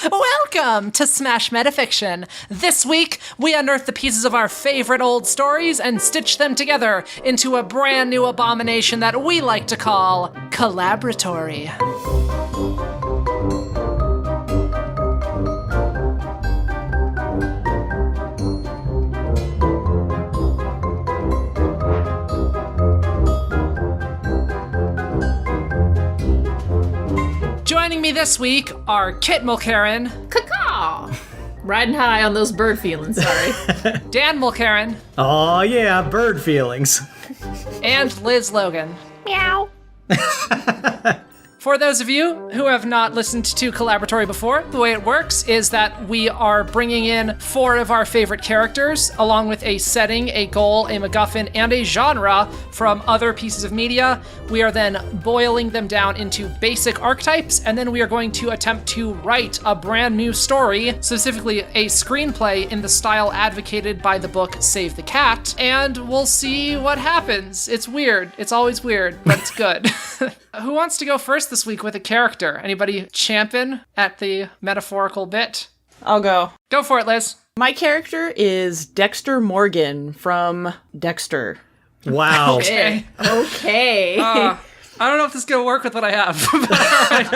Welcome to Smash Metafiction. This week, we unearth the pieces of our favorite old stories and stitch them together into a brand new abomination that we like to call Collaboratory. Joining me this week are Kit Mulcairn. Caw! Riding high on those bird feelings, sorry. Dan Mulcairn. Oh yeah, bird feelings. And Liz Logan. Meow. For those of you who have not listened to Collaboratory before, the way it works is that we are bringing in 4 of our favorite characters, along with a setting, a goal, a MacGuffin, and a genre from other pieces of media. We are then boiling them down into basic archetypes, and then we are going to attempt to write a brand new story, specifically a screenplay in the style advocated by the book Save the Cat, and we'll see what happens. It's weird. It's always weird, but it's good. Who wants to go first this week with a character? Anybody champion at the metaphorical bit? I'll go. Go for it, Liz. My character is Dexter Morgan from Dexter. Wow. Okay. Okay. I don't know if this is going to work with what I have. But all right.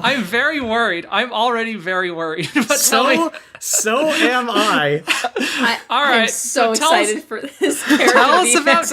I'm very worried. I'm already very worried. But So am I. all right. I'm so tell excited for this character.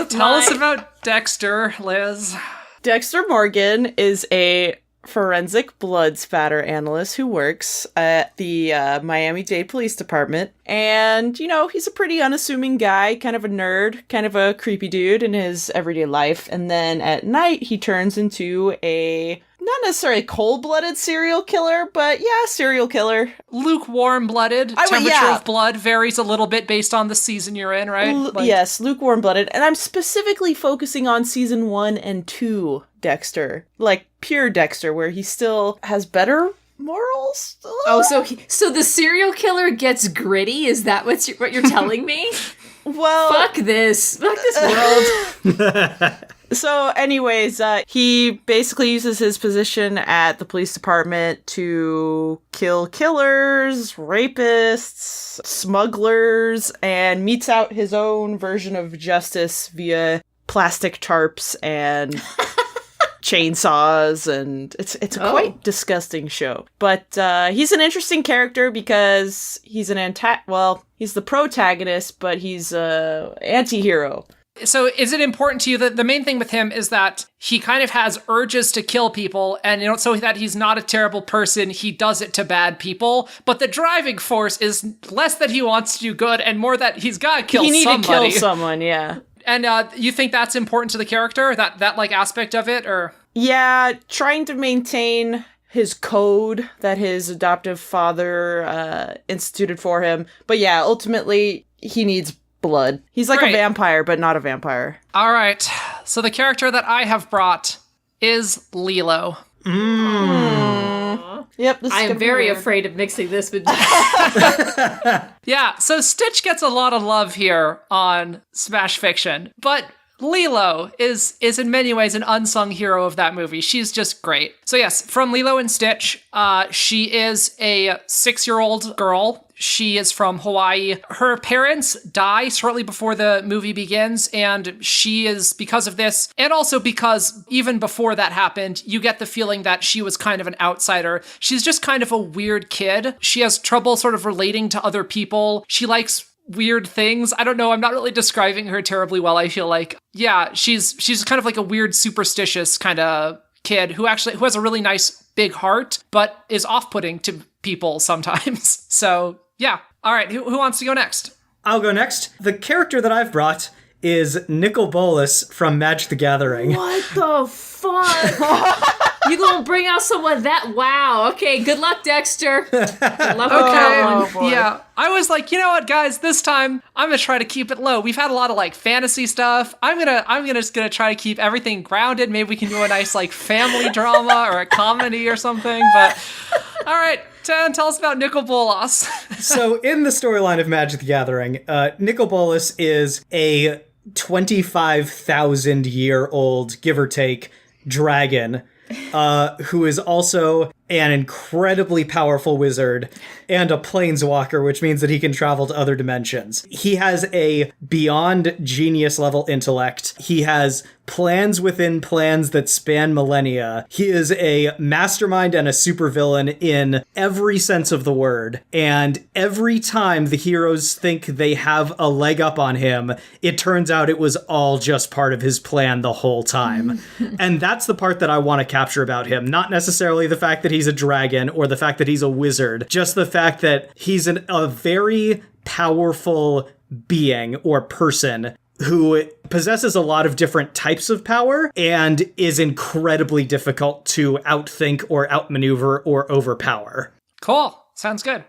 Tell us about Dexter, Liz. Dexter Morgan is a forensic blood spatter analyst who works at the Miami-Dade Police Department. And, you know, he's a pretty unassuming guy, kind of a nerd, kind of a creepy dude in his everyday life. And then at night, he turns into a, not necessarily cold-blooded serial killer, but yeah, serial killer. Lukewarm-blooded. Temperature of blood varies a little bit based on the season you're in, right? Yes, lukewarm-blooded. And I'm specifically focusing on season 1 and 2 Dexter. Like, pure Dexter, where he still has better morals. Oh, so the serial killer gets gritty? Is that what you're telling me? Well, Fuck this world. So anyways, he basically uses his position at the police department to kill killers, rapists, smugglers, and metes out his own version of justice via plastic tarps and chainsaws, and it's a quite disgusting show. But he's an interesting character because he's he's the protagonist, but he's an anti-hero. So is it important to you that the main thing with him is that he kind of has urges to kill people, and so that he's not a terrible person, he does it to bad people, but the driving force is less that he wants to do good and more that he's got to kill somebody. He need to kill someone, yeah. And you think that's important to the character, that like aspect of it, or? Yeah, trying to maintain his code that his adoptive father instituted for him. But yeah, ultimately, he needs blood. He's like a vampire, but not a vampire. All right. So the character that I have brought is Lilo. Yep. I am very afraid of mixing this with Yeah, so Stitch gets a lot of love here on Smash Fiction, but Lilo is in many ways an unsung hero of that movie. She's just great. So yes, from Lilo and Stitch, she is a 6-year-old girl. She is from Hawaii. Her parents die shortly before the movie begins, and she is, because of this, and also because even before that happened, you get the feeling that she was kind of an outsider. She's just kind of a weird kid. She has trouble sort of relating to other people. She likes weird things. I don't know. I'm not really describing her terribly well, I feel like. Yeah, she's kind of like a weird, superstitious kind of kid who has a really nice big heart, but is off-putting to people sometimes. So, yeah. All right, who wants to go next? I'll go next. The character that I've brought is Nicol Bolas from Magic the Gathering. What the fuck? You gonna bring out someone that? Wow. Okay. Good luck, Dexter. Good luck with that one. Yeah. I was like, you know what, guys? This time I'm gonna try to keep it low. We've had a lot of like fantasy stuff. I'm just gonna try to keep everything grounded. Maybe we can do a nice like family drama or a comedy or something. But all right. Tan, tell us about Nicol Bolas. So in the storyline of Magic the Gathering, Nicol Bolas is a 25,000-year-old, give or take, dragon, who is also an incredibly powerful wizard, and a planeswalker, which means that he can travel to other dimensions. He has a beyond genius level intellect. He has plans within plans that span millennia. He is a mastermind and a supervillain in every sense of the word. And every time the heroes think they have a leg up on him, it turns out it was all just part of his plan the whole time. And that's the part that I want to capture about him. Not necessarily the fact that he's a dragon or the fact that he's a wizard, just the fact that he's a very powerful being or person who possesses a lot of different types of power and is incredibly difficult to outthink or outmaneuver or overpower. Cool. Sounds good.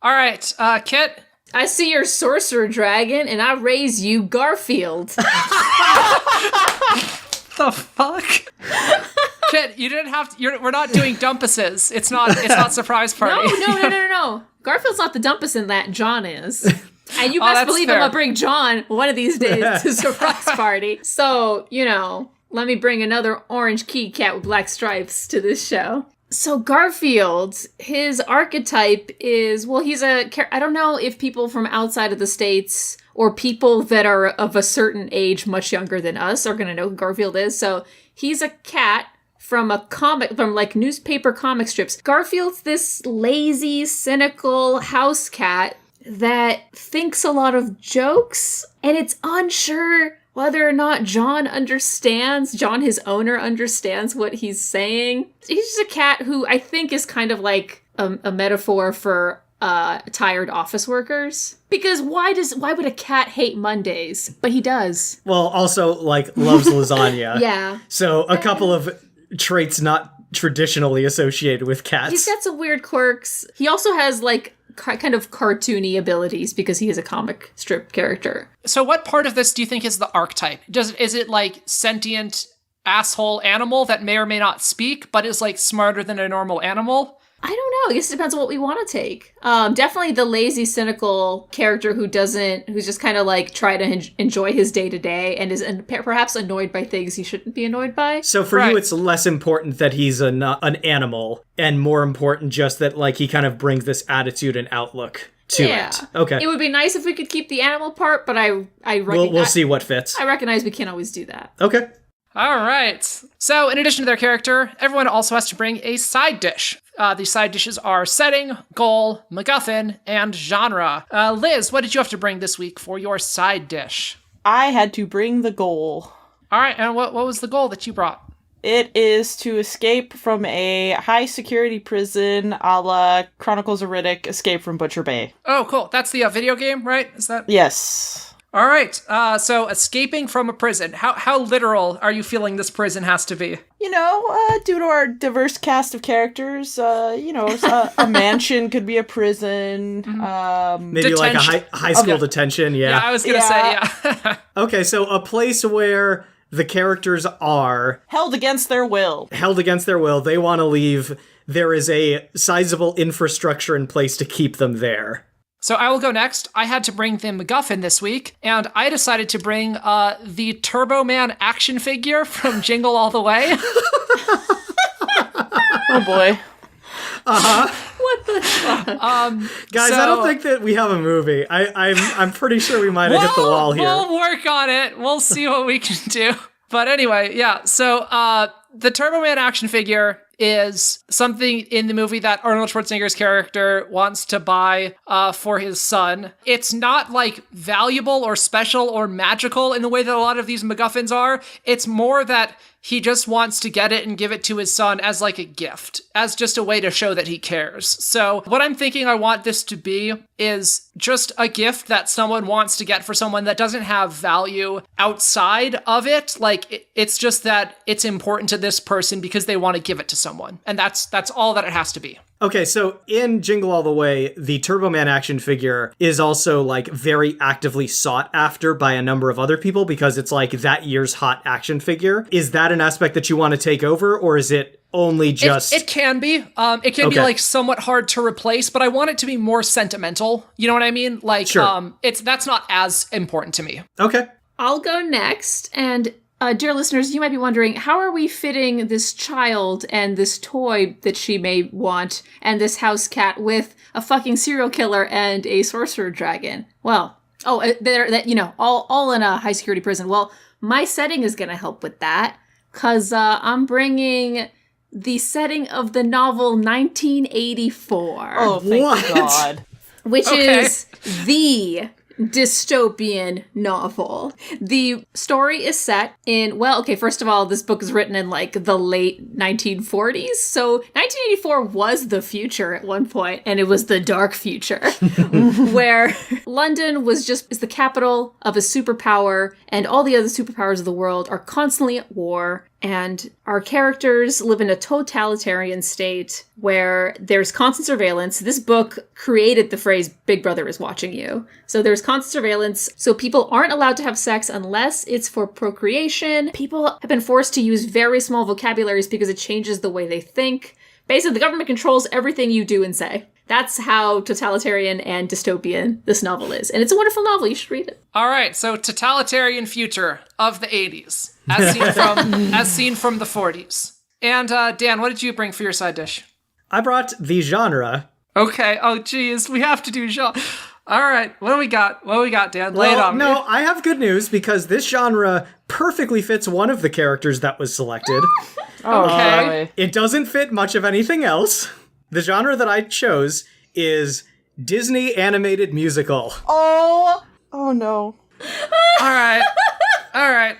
All right, Kit. I see your sorcerer dragon, and I raise you Garfield. The fuck? Kit, you didn't have to, we're not doing dumpuses. It's not surprise party. No. Garfield's not the dumpus in that. John is. And you best believe I'm gonna bring John one of these days to surprise party. So, let me bring another orange kitty cat with black stripes to this show. So Garfield, his archetype is, I don't know if people from outside of the States or people that are of a certain age much younger than us are gonna know who Garfield is. So he's a cat from like newspaper comic strips. Garfield's this lazy, cynical house cat that thinks a lot of jokes, and it's unsure whether or not John, his owner, understands what he's saying. He's just a cat who I think is kind of like a metaphor for tired office workers. Because why would a cat hate Mondays? But he does. Well, also, loves lasagna. Yeah. So a couple of traits not traditionally associated with cats. He's got some weird quirks. He also has, kind of cartoony abilities because he is a comic strip character. So what part of this do you think is the archetype? Is it sentient asshole animal that may or may not speak, but is smarter than a normal animal? I don't know. I guess it depends on what we want to take. Definitely the lazy, cynical character who's just kind of try to enjoy his day to day and is perhaps annoyed by things he shouldn't be annoyed by. So for you, it's less important that he's an animal and more important just that he kind of brings this attitude and outlook to it. Okay. It would be nice if we could keep the animal part, but we'll see what fits. I recognize we can't always do that. Okay. All right. So in addition to their character, everyone also has to bring a side dish. These side dishes are setting, goal, MacGuffin, and genre. Liz, what did you have to bring this week for your side dish? I had to bring the goal. All right, and what was the goal that you brought? It is to escape from a high-security prison a la Chronicles of Riddick, Escape from Butcher Bay. Oh, cool. That's the video game, right? Is that? Yes. All right, so escaping from a prison. How literal are you feeling this prison has to be? Due to our diverse cast of characters, a mansion could be a prison. Maybe detention. a high school detention, yeah. Yeah, I was going to say, yeah. Okay, so a place where the characters are held against their will. They want to leave. There is a sizable infrastructure in place to keep them there. So I will go next. I had to bring the MacGuffin this week, and I decided to bring the Turbo Man action figure from Jingle All the Way. Oh boy. What the fuck? Guys, I don't think that we have a movie. I'm pretty sure we might have hit the wall here. We'll work on it. We'll see what we can do. But anyway, yeah. So the Turbo Man action figure is something in the movie that Arnold Schwarzenegger's character wants to buy for his son. It's not valuable or special or magical in the way that a lot of these MacGuffins are. It's more that he just wants to get it and give it to his son as a gift, as just a way to show that he cares. So what I'm thinking I want this to be is just a gift that someone wants to get for someone that doesn't have value outside of it. It's just that it's important to this person because they want to give it to someone. And that's all that it has to be. Okay, so in Jingle All the Way, the Turbo Man action figure is also very actively sought after by a number of other people because it's that year's hot action figure. Is that an aspect that you want to take over, or is it only just... It can be. It can be somewhat hard to replace, but I want it to be more sentimental. You know what I mean? Sure. That's not as important to me. Okay. I'll go next, and dear listeners, you might be wondering, how are we fitting this child and this toy that she may want and this house cat with a fucking serial killer and a sorcerer dragon? Well, they're all in a high security prison. Well, my setting is going to help with that, because I'm bringing the setting of the novel 1984. Oh, thank God. Which is the dystopian novel. The story is set in, first of all, this book is written in like the late 1940s. So 1984 was the future at one point, and it was the dark future where London is the capital of a superpower, and all the other superpowers of the world are constantly at war. And our characters live in a totalitarian state where there's constant surveillance. This book created the phrase, Big Brother is watching you. So there's constant surveillance. So people aren't allowed to have sex unless it's for procreation. People have been forced to use very small vocabularies because it changes the way they think. Basically, the government controls everything you do and say. That's how totalitarian and dystopian this novel is. And it's a wonderful novel. You should read it. All right, so totalitarian future of the 80s, as seen from the 40s. And Dan, what did you bring for your side dish? I brought the genre. Okay, oh geez, we have to do genre. All right, what do we got? Dan? Lay it on me. No, I have good news, because this genre perfectly fits one of the characters that was selected. Okay. It doesn't fit much of anything else. The genre that I chose is Disney animated musical. Oh no. All right.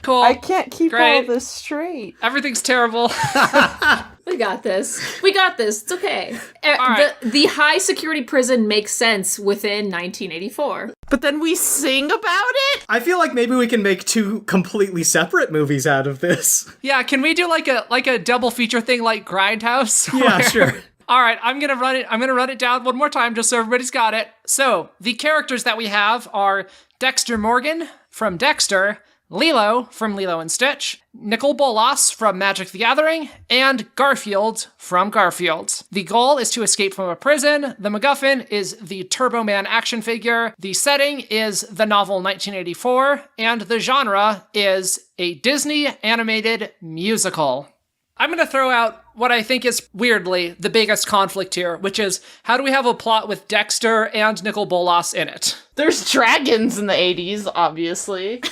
Cool. I can't keep Great. all this straight. Everything's terrible. We got this. It's okay. right. The high security prison makes sense within 1984. But then we sing about it? I feel like maybe we can make two completely separate movies out of this. Yeah, can we do like a double feature thing like Grindhouse? Yeah, sure. All right, I'm going to run it down one more time just so everybody's got it. So, the characters that we have are Dexter Morgan from Dexter, Lilo from Lilo and Stitch, Nicol Bolas from Magic the Gathering, and Garfield from Garfield. The goal is to escape from a prison. The MacGuffin is the Turbo Man action figure. The setting is the novel 1984, and the genre is a Disney animated musical. I'm going to throw out what I think is, weirdly, the biggest conflict here, which is, how do we have a plot with Dexter and Nicol Bolas in it? There's dragons in the 80s, obviously.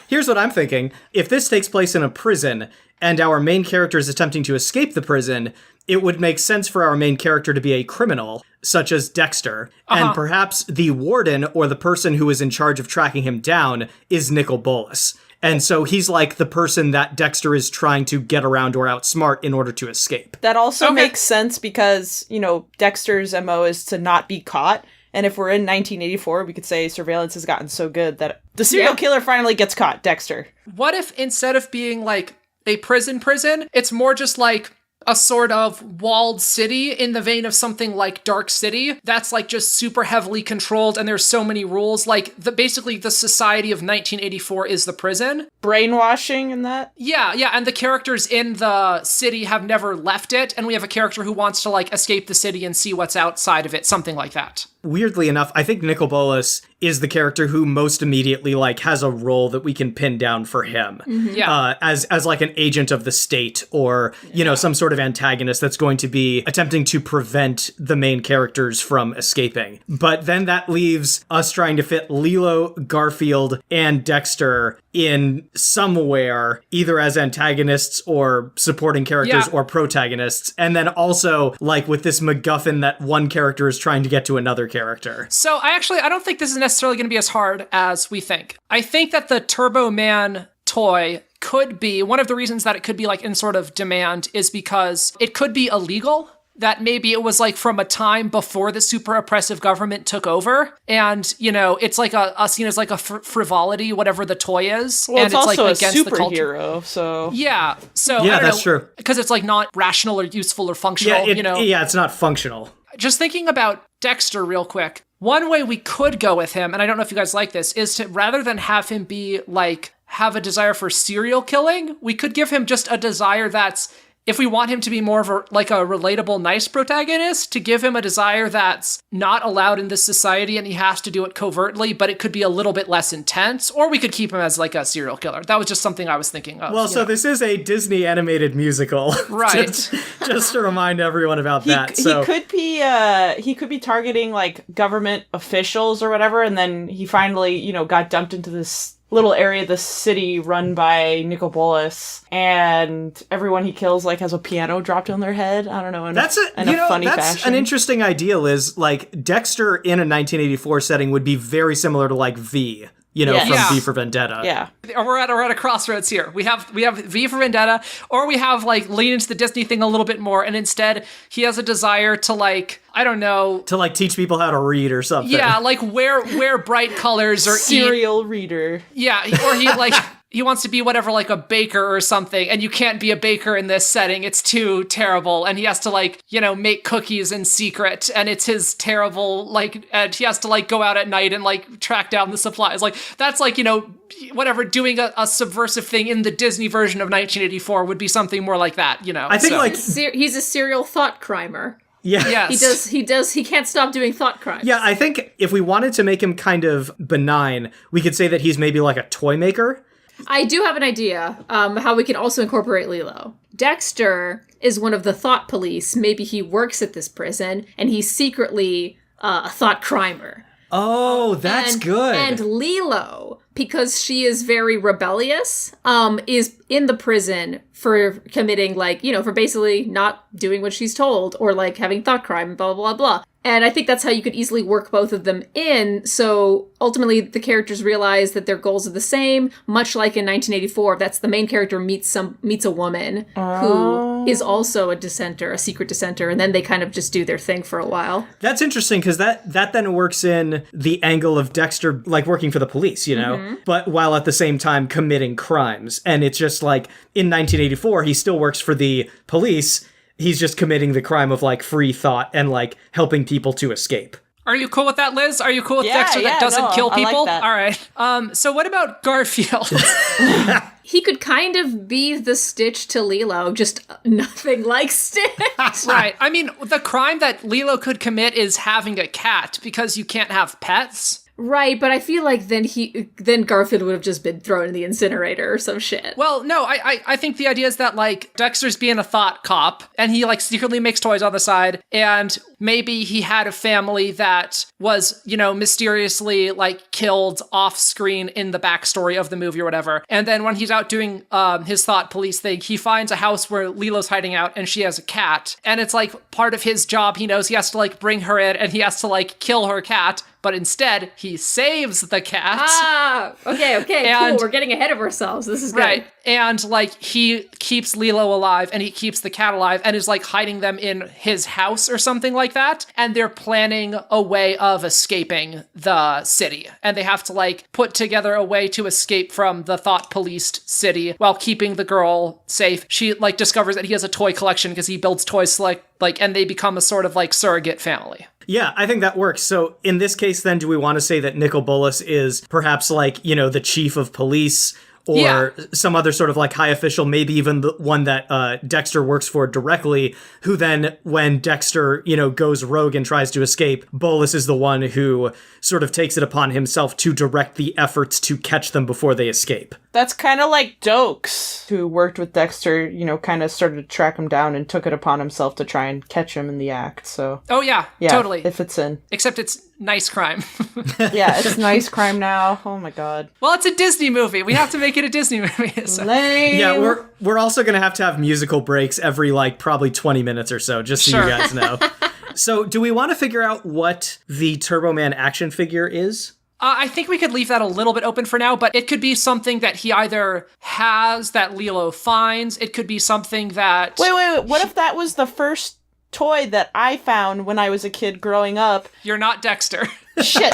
Here's what I'm thinking. If this takes place in a prison, and our main character is attempting to escape the prison, it would make sense for our main character to be a criminal, such as Dexter. And perhaps the warden, or the person who is in charge of tracking him down, is Nicol Bolas. And so he's like the person that Dexter is trying to get around or outsmart in order to escape. That also makes sense because, Dexter's MO is to not be caught. And if we're in 1984, we could say surveillance has gotten so good that the serial killer finally gets caught, Dexter. What if instead of being like a prison, it's more just like a sort of walled city in the vein of something like Dark City that's like just super heavily controlled and there's so many rules. Like basically the society of 1984 is the prison. Brainwashing and that? Yeah, and the characters in the city have never left it, and we have a character who wants to like escape the city and see what's outside of it, something like that. Weirdly enough, I think Nicol Bolas is the character who most immediately like has a role that we can pin down for him. Mm-hmm. Yeah. As like an agent of the state, or, some sort of antagonist that's going to be attempting to prevent the main characters from escaping. But then that leaves us trying to fit Lilo, Garfield, and Dexter in somewhere, either as antagonists or supporting characters or protagonists. And then also like with this MacGuffin that one character is trying to get to another character. So I don't think this is necessarily going to be as hard as we think. I think that the Turbo Man toy could be, one of the reasons that it could be like in sort of demand is because it could be illegal. That maybe it was like from a time before the super oppressive government took over. And, it's like a seen as like a frivolity, whatever the toy is. Well, and it's also like a against the culture. superhero, so... Yeah. So, yeah, I don't that's know, true. because it's like not rational or useful or functional, Yeah, it's not functional. Just thinking about Dexter real quick, one way we could go with him, and I don't know if you guys like this, is to rather than have him be like, have a desire for serial killing, we could give him just a desire that's if we want him to be more of a relatable, nice protagonist, to give him a desire that's not allowed in this society and he has to do it covertly, but it could be a little bit less intense, or we could keep him as like a serial killer. That was just something I was thinking of. Well, so this is a Disney animated musical. Right. just to remind everyone about that. He could be targeting like government officials or whatever, and then he finally, got dumped into this little area of the city run by Nicol Bolas, and everyone he kills like has a piano dropped on their head. I don't know. In a funny fashion. That's an interesting idea, Liz. Like Dexter in a 1984 setting would be very similar to like V. From V for Vendetta. Yeah. We're at a crossroads here. We have V for Vendetta, or we have like lean into the Disney thing a little bit more, and instead he has a desire to like, I don't know, to like teach people how to read or something. Yeah, like wear bright colors or serial reader. Yeah, or he like he wants to be whatever, like a baker or something, and you can't be a baker in this setting. It's too terrible. And he has to like, make cookies in secret, and it's his terrible, like, and he has to like go out at night and like track down the supplies. Like, that's like, whatever, doing a subversive thing in the Disney version of 1984 would be something more like that, I think he's a serial thought crimer. Yeah. Yes. He can't stop doing thought crimes. Yeah, I think if we wanted to make him kind of benign, we could say that he's maybe like a toy maker. I do have an idea how we can also incorporate Lilo. Dexter is one of the thought police. Maybe he works at this prison, and he's secretly a thought crimer. Oh, that's good. And Lilo, because she is very rebellious, is in the prison for committing, like, for basically not doing what she's told, or like having thought crime, blah, blah, blah. And I think that's how you could easily work both of them in. So ultimately, the characters realize that their goals are the same. Much like in 1984, that's the main character meets a woman who is also a dissenter, a secret dissenter, and then they kind of just do their thing for a while. That's interesting because that then works in the angle of Dexter, like working for the police, but while at the same time committing crimes. And it's just like in 1984, he still works for the police. He's just committing the crime of like free thought and like helping people to escape. Are you cool with that, Liz? Are you cool with Dexter that doesn't kill people? I like that. All right. So what about Garfield? He could kind of be the Stitch to Lilo, just nothing like Stitch. Right. I mean, the crime that Lilo could commit is having a cat, because you can't have pets. Right, but I feel like then Garfield would have just been thrown in the incinerator or some shit. Well, no, I think the idea is that, like, Dexter's being a thought cop, and he, like, secretly makes toys on the side, and maybe he had a family that was, mysteriously, like, killed off-screen in the backstory of the movie or whatever. And then when he's out doing his thought police thing, he finds a house where Lilo's hiding out, and she has a cat. And it's, like, part of his job. He knows he has to, like, bring her in, and he has to, like, kill her cat. But instead, he saves the cat. Okay, cool. We're getting ahead of ourselves. This is good. Right. And, like, he keeps Lilo alive, and he keeps the cat alive, and is, like, hiding them in his house or something like that. And they're planning a way of escaping the city. And they have to, like, put together a way to escape from the thought-policed city while keeping the girl safe. She, like, discovers that he has a toy collection because he builds toys, and they become a sort of, like, surrogate family. Yeah, I think that works. So in this case, then, do we want to say that Nicol Bolas is perhaps like, the chief of police or some other sort of like high official, maybe even the one that Dexter works for directly, who then when Dexter, goes rogue and tries to escape, Bolas is the one who sort of takes it upon himself to direct the efforts to catch them before they escape. That's kind of like Dokes, who worked with Dexter, kind of started to track him down and took it upon himself to try and catch him in the act, so... Oh, yeah, totally. It fits in. Except it's nice crime. Yeah, it's nice crime now. Oh my god. Well, it's a Disney movie. We have to make it a Disney movie. So. Lame. Yeah, we're also going to have musical breaks every, probably 20 minutes or so, just so you guys know. So, do we want to figure out what the Turbo Man action figure is? I think we could leave that a little bit open for now, but it could be something that he either has that Lilo finds. It could be something that... Wait. What if that was the first toy that I found when I was a kid growing up? You're not Dexter. Shit.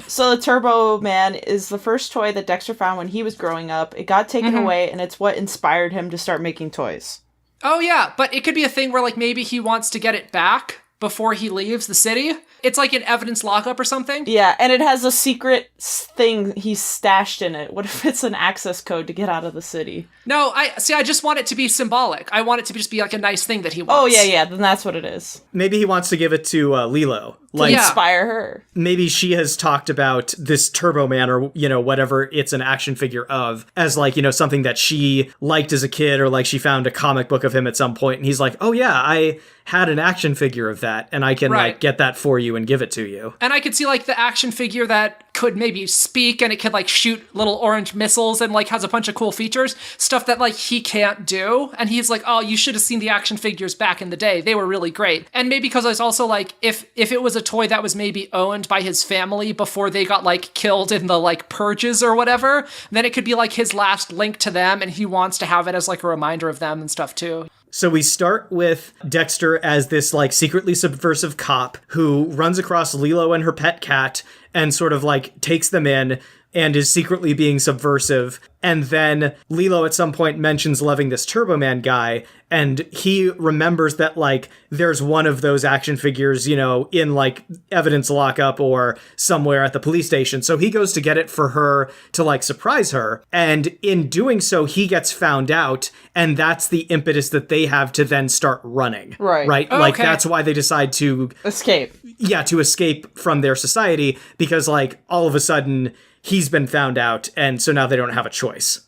So the Turbo Man is the first toy that Dexter found when he was growing up. It got taken away, and it's what inspired him to start making toys. Oh, yeah, but it could be a thing where, maybe he wants to get it back, before he leaves the city. It's like an evidence lockup or something. Yeah, and it has a secret thing he's stashed in it. What if it's an access code to get out of the city? No, I just want it to be symbolic. I want it to just be like a nice thing that he wants. Oh, yeah, then that's what it is. Maybe he wants to give it to Lilo. Like, inspire her. Maybe she has talked about this Turbo Man or, whatever it's an action figure of as like, something that she liked as a kid, or like she found a comic book of him at some point and he's like, oh yeah, I had an action figure of that and I can like get that for you and give it to you. And I could see like the action figure that could maybe speak and it could like shoot little orange missiles and like has a bunch of cool features, stuff that like he can't do. And he's like, oh, you should have seen the action figures back in the day. They were really great. And maybe because I was also like, if it was a toy that was maybe owned by his family before they got like killed in the like purges or whatever, then it could be like his last link to them and he wants to have it as like a reminder of them and stuff too. So we start with Dexter as this like secretly subversive cop who runs across Lilo and her pet cat and sort of like takes them in and is secretly being subversive. And then Lilo at some point mentions loving this Turbo Man guy, and he remembers that, like, there's one of those action figures, in, like, evidence lockup or somewhere at the police station. So he goes to get it for her to, like, surprise her. And in doing so, he gets found out, and that's the impetus that they have to then start running. Right? Oh, like, okay. that's why they decide to... Escape. Yeah, to escape from their society, because, like, all of a sudden... he's been found out, and so now they don't have a choice.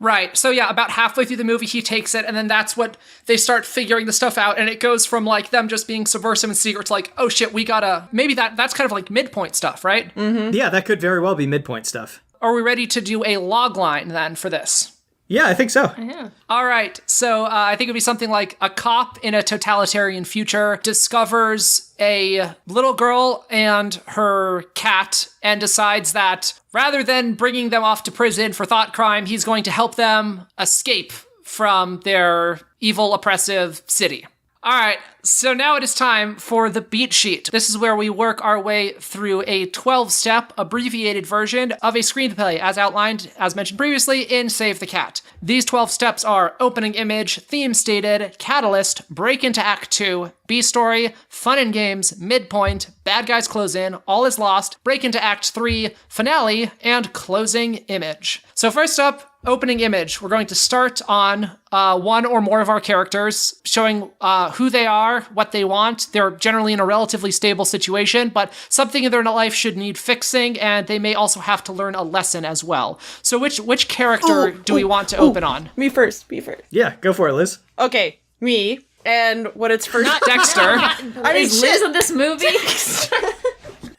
Right. So yeah, about halfway through the movie, he takes it, and then that's what they start figuring the stuff out, and it goes from like them just being subversive and secret to like, oh shit, we gotta... Maybe that's kind of like midpoint stuff, right? Mm-hmm. Yeah, that could very well be midpoint stuff. Are we ready to do a log line then for this? Yeah, I think so. Yeah. All right. So I think it'd be something like a cop in a totalitarian future discovers a little girl and her cat and decides that rather than bringing them off to prison for thought crime, he's going to help them escape from their evil, oppressive city. All right, so now it is time for the beat sheet. This is where we work our way through a 12-step abbreviated version of a screenplay as outlined, as mentioned previously, in Save the Cat. These 12 steps are opening image, theme stated, catalyst, break into act 2, B-story, fun and games, midpoint, bad guys close in, all is lost, break into act 3, finale, and closing image. So first up, opening image. We're going to start on one or more of our characters, showing who they are, what they want. They're generally in a relatively stable situation, but something in their life should need fixing, and they may also have to learn a lesson as well. So which character do we want to open on? Me first. Yeah, go for it, Liz. Okay, me. And what it's first... Not Dexter. I mean, Is Liz in this movie?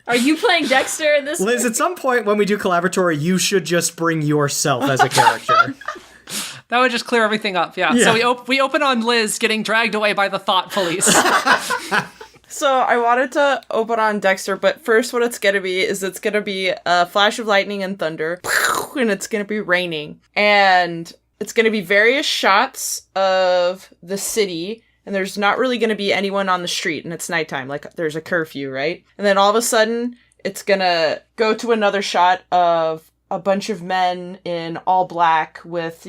Are you playing Dexter in this Liz, movie? at some point when we do Collaboratory, you should just bring yourself as a character. That would just clear everything up, yeah. So we open on Liz getting dragged away by the thought police. So I wanted to open on Dexter, but first what it's going to be is it's going to be a flash of lightning and thunder, and it's going to be raining. And it's going to be various shots of the city, and there's not really going to be anyone on the street, and it's nighttime, like there's a curfew, right? And then all of a sudden, it's going to go to another shot of a bunch of men in all black with,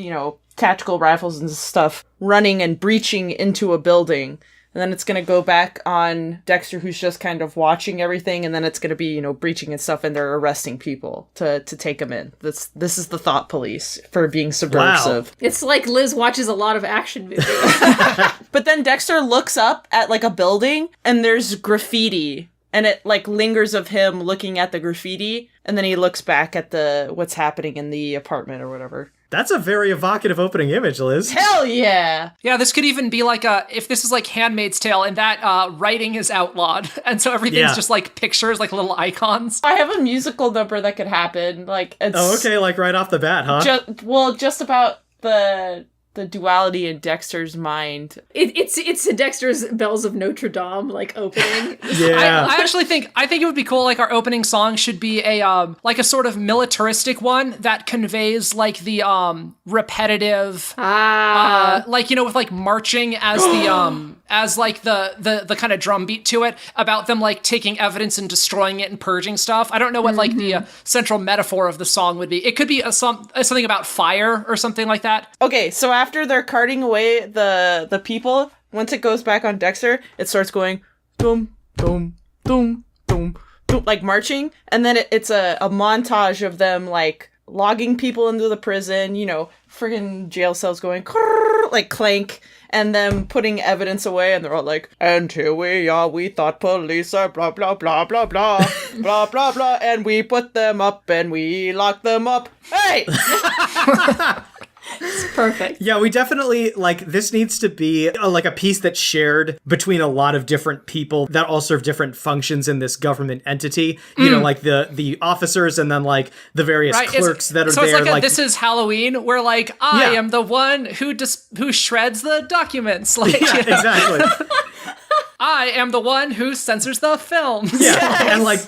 tactical rifles and stuff running and breaching into a building. And then it's going to go back on Dexter, who's just kind of watching everything. And then it's going to be, breaching and stuff. And they're arresting people to take them in. This is the thought police for being subversive. Wow. It's like Liz watches a lot of action movies. But then Dexter looks up at like a building and there's graffiti. And it like lingers of him looking at the graffiti. And then he looks back at what's happening in the apartment or whatever. That's a very evocative opening image, Liz. Hell yeah! Yeah, this could even be like if this is like Handmaid's Tale and that writing is outlawed. And so everything's just like pictures, like little icons. I have a musical number that could happen. Like, it's... Oh, okay, like right off the bat, huh? Just about the duality in Dexter's mind. It's a Dexter's Bells of Notre Dame like opening. Yeah. I actually think it would be cool. Like our opening song should be a like a sort of militaristic one that conveys like the repetitive, like with like marching as the as like the kind of drum beat to it about them like taking evidence and destroying it and purging stuff. I don't know what like the central metaphor of the song would be. It could be something about fire or something like that. Okay, so after they're carting away the people, once it goes back on Dexter, it starts going boom, boom, boom, boom, boom, like marching. And then it's a montage of them like logging people into the prison, you know, friggin' jail cells going like clank, and them putting evidence away, and they're all like, and here we are, we thought police are blah blah blah blah blah blah blah blah, and we put them up and we locked them up. Hey! It's perfect. Yeah, we definitely, like, this needs to be like a piece that's shared between a lot of different people that all serve different functions in this government entity. You know, like the officers, and then like the various clerks that are so there. So it's like This Is Halloween, where like I am the one who shreds the documents. Like, yeah, exactly. I am the one who censors the films. Yeah, yes.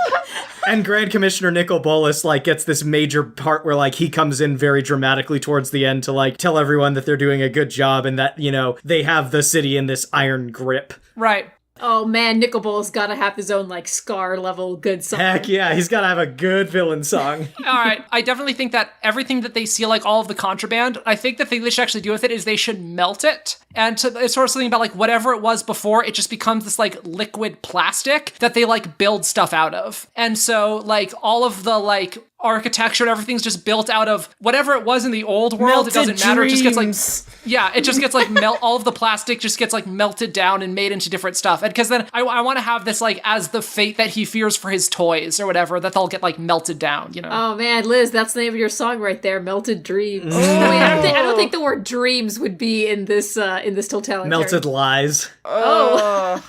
And Grand Commissioner Nicol Bolas, like, gets this major part where, like, he comes in very dramatically towards the end to, like, tell everyone that they're doing a good job and that, you know, they have the city in this iron grip. Right. Oh man, Nicol Bolas gotta have his own, like, Scar level good song. Heck yeah, he's gotta have a good villain song. All right, I definitely think that everything that they see, like all of the contraband, I think the thing they should actually do with it is they should melt it. And it's sort of something about, like, whatever it was before, it just becomes this, like, liquid plastic that they, like, build stuff out of. And so, like, all of the, like, architecture and everything's just built out of whatever it was in the old world. Melted It doesn't matter. It just gets, like, dreams. it just gets, like, all of the plastic just gets, like, melted down and made into different stuff. And because then I want to have this, like, as the fate that he fears for his toys or whatever, that they'll get, like, melted down, you know? Oh man, Liz, that's the name of your song right there, Melted Dreams. Oh. Wait, I don't think the word dreams would be in this totalitarian. Melted lies. Oh.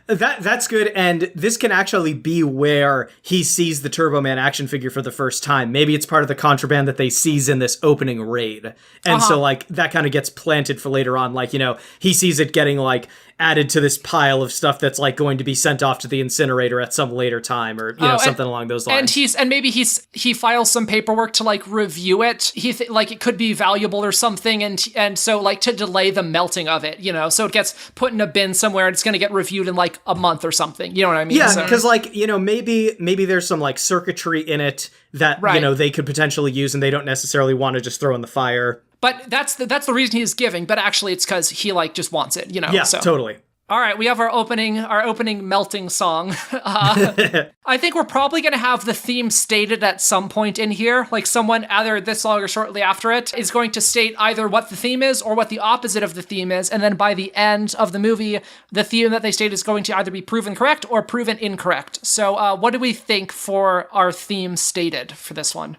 That's good, and this can actually be where he sees the Turbo Man action figure for the first time. Maybe it's part of the contraband that they seize in this opening raid. And so, like, that kind of gets planted for later on. Like, you know, he sees it getting, like, added to this pile of stuff that's, like, going to be sent off to the incinerator at some later time, or, you know, something along those lines. And maybe he files some paperwork to, like, review it. Like, it could be valuable or something, and so, like, to delay the melting of it, you know? So it gets put in a bin somewhere, and it's going to get reviewed in, like, a month or something. You know what I mean? Yeah, because, like, you know, maybe there's some, like, circuitry in it that, you know, they could potentially use, and they don't necessarily want to just throw in the fire. But that's the reason he's giving, but actually it's because he, like, just wants it, you know? Yeah, so. Totally. All right, we have our opening melting song. I think we're probably going to have the theme stated at some point in here. Like, someone, either this song or shortly after it, is going to state either what the theme is or what the opposite of the theme is. And then by the end of the movie, the theme that they state is going to either be proven correct or proven incorrect. So what do we think for our theme stated for this one?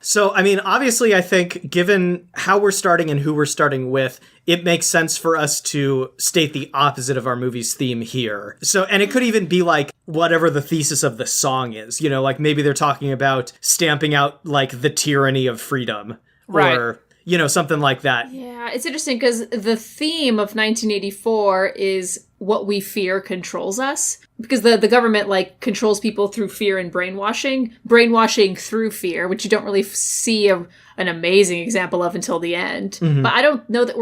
So, I mean, obviously, I think given how we're starting and who we're starting with, it makes sense for us to state the opposite of our movie's theme here. So, and it could even be like whatever the thesis of the song is, you know, like maybe they're talking about stamping out like the tyranny of freedom, right, or, you know, something like that. Yeah, it's interesting because the theme of 1984 is what we fear controls us. Because the government, like, controls people through fear and brainwashing through fear, which you don't really see an amazing example of until the end. Mm-hmm. But I don't know that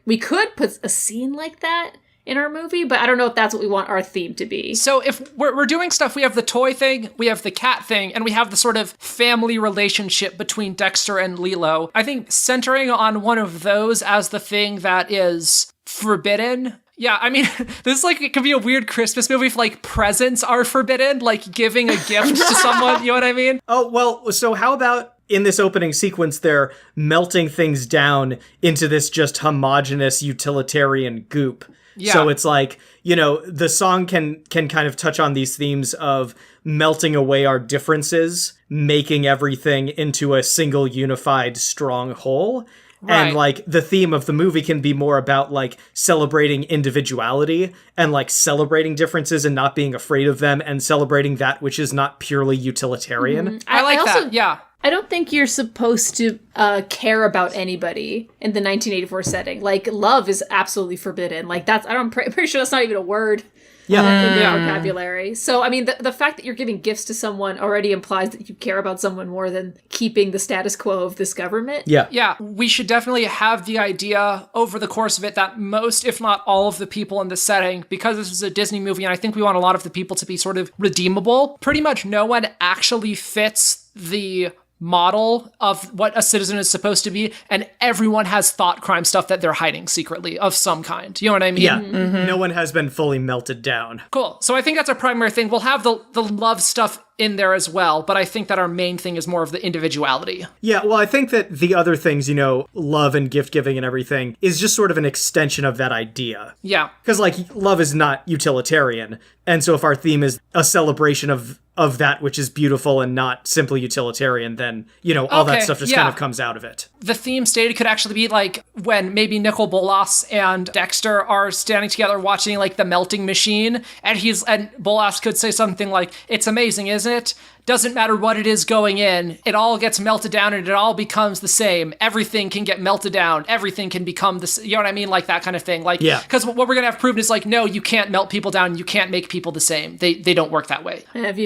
we could put a scene like that in our movie, but I don't know if that's what we want our theme to be. So if we're doing stuff, we have the toy thing, we have the cat thing, and we have the sort of family relationship between Dexter and Lilo. I think centering on one of those as the thing that is forbidden. Yeah, I mean, this is like, it could be a weird Christmas movie if, like, presents are forbidden, like giving a gift to someone, you know what I mean? Oh, well, so how about in this opening sequence, they're melting things down into this just homogenous utilitarian goop. Yeah. So it's like, you know, the song can kind of touch on these themes of melting away our differences, making everything into a single unified strong whole. Right. And, like, the theme of the movie can be more about, like, celebrating individuality and, like, celebrating differences and not being afraid of them and celebrating that which is not purely utilitarian. Mm-hmm. I like that, yeah. I don't think you're supposed to care about anybody in the 1984 setting. Like, love is absolutely forbidden. Like, I'm pretty sure that's not even a word. In the vocabulary. So, I mean, the fact that you're giving gifts to someone already implies that you care about someone more than keeping the status quo of this government. Yeah. Yeah, we should definitely have the idea over the course of it that most, if not all of the people in the setting, because this is a Disney movie, and I think we want a lot of the people to be sort of redeemable, pretty much no one actually fits the model of what a citizen is supposed to be, and everyone has thought crime stuff that they're hiding secretly of some kind. You know what I mean? Yeah. No one has been fully melted down. Cool. So I think that's a primary thing. We'll have the love stuff in there as well, but I think that our main thing is more of the individuality. Yeah, well, I think that the other things, love and gift giving and everything, is just sort of an extension of that idea. Yeah. Because, love is not utilitarian. And so if our theme is a celebration of that which is beautiful and not simply utilitarian, then, all that stuff just kind of comes out of it. The theme stated could actually be like when maybe Nicol Bolas and Dexter are standing together watching like the melting machine, and Bolas could say something like, "It's amazing, isn't it? Doesn't matter what it is going in, it all gets melted down and it all becomes the same. Everything can get melted down. Everything can become the same." You know what I mean? Like that kind of thing. Because what we're going to have proven is no, you can't melt people down. You can't make people the same. They don't work that way. And if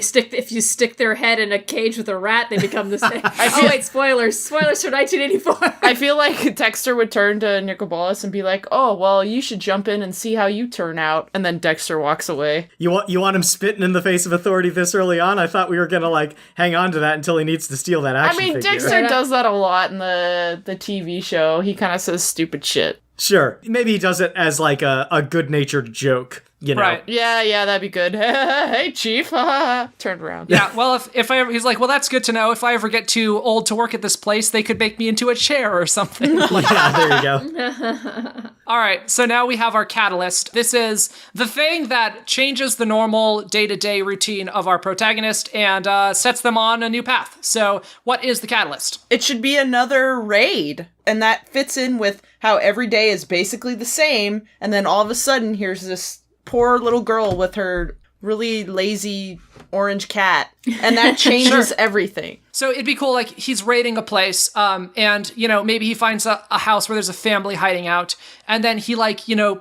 you stick their head in a cage with a rat, they become the same. Spoilers for 1984. I feel like Dexter would turn to Nicol Bolas and be like, "Oh, well, you should jump in and see how you turn out." And then Dexter walks away. You want him spitting in the face of authority this early on? I thought we were going to hang on to that until he needs to steal that action figure. Dexter does that a lot in the TV show. He kind of says stupid shit. Sure. Maybe he does it as a good-natured joke. Right. Yeah, that'd be good. Hey, Chief. Turned around. Yeah, well, if I ever, he's like, well, that's good to know. If I ever get too old to work at this place, they could make me into a chair or something. Yeah, there you go. All right, so now we have our catalyst. This is the thing that changes the normal day-to-day routine of our protagonist and sets them on a new path. So what is the catalyst? It should be another raid. And that fits in with how every day is basically the same. And then all of a sudden, here's this poor little girl with her really lazy orange cat, and that changes everything. So it'd be cool, like, he's raiding a place, and, maybe he finds a house where there's a family hiding out, and then he,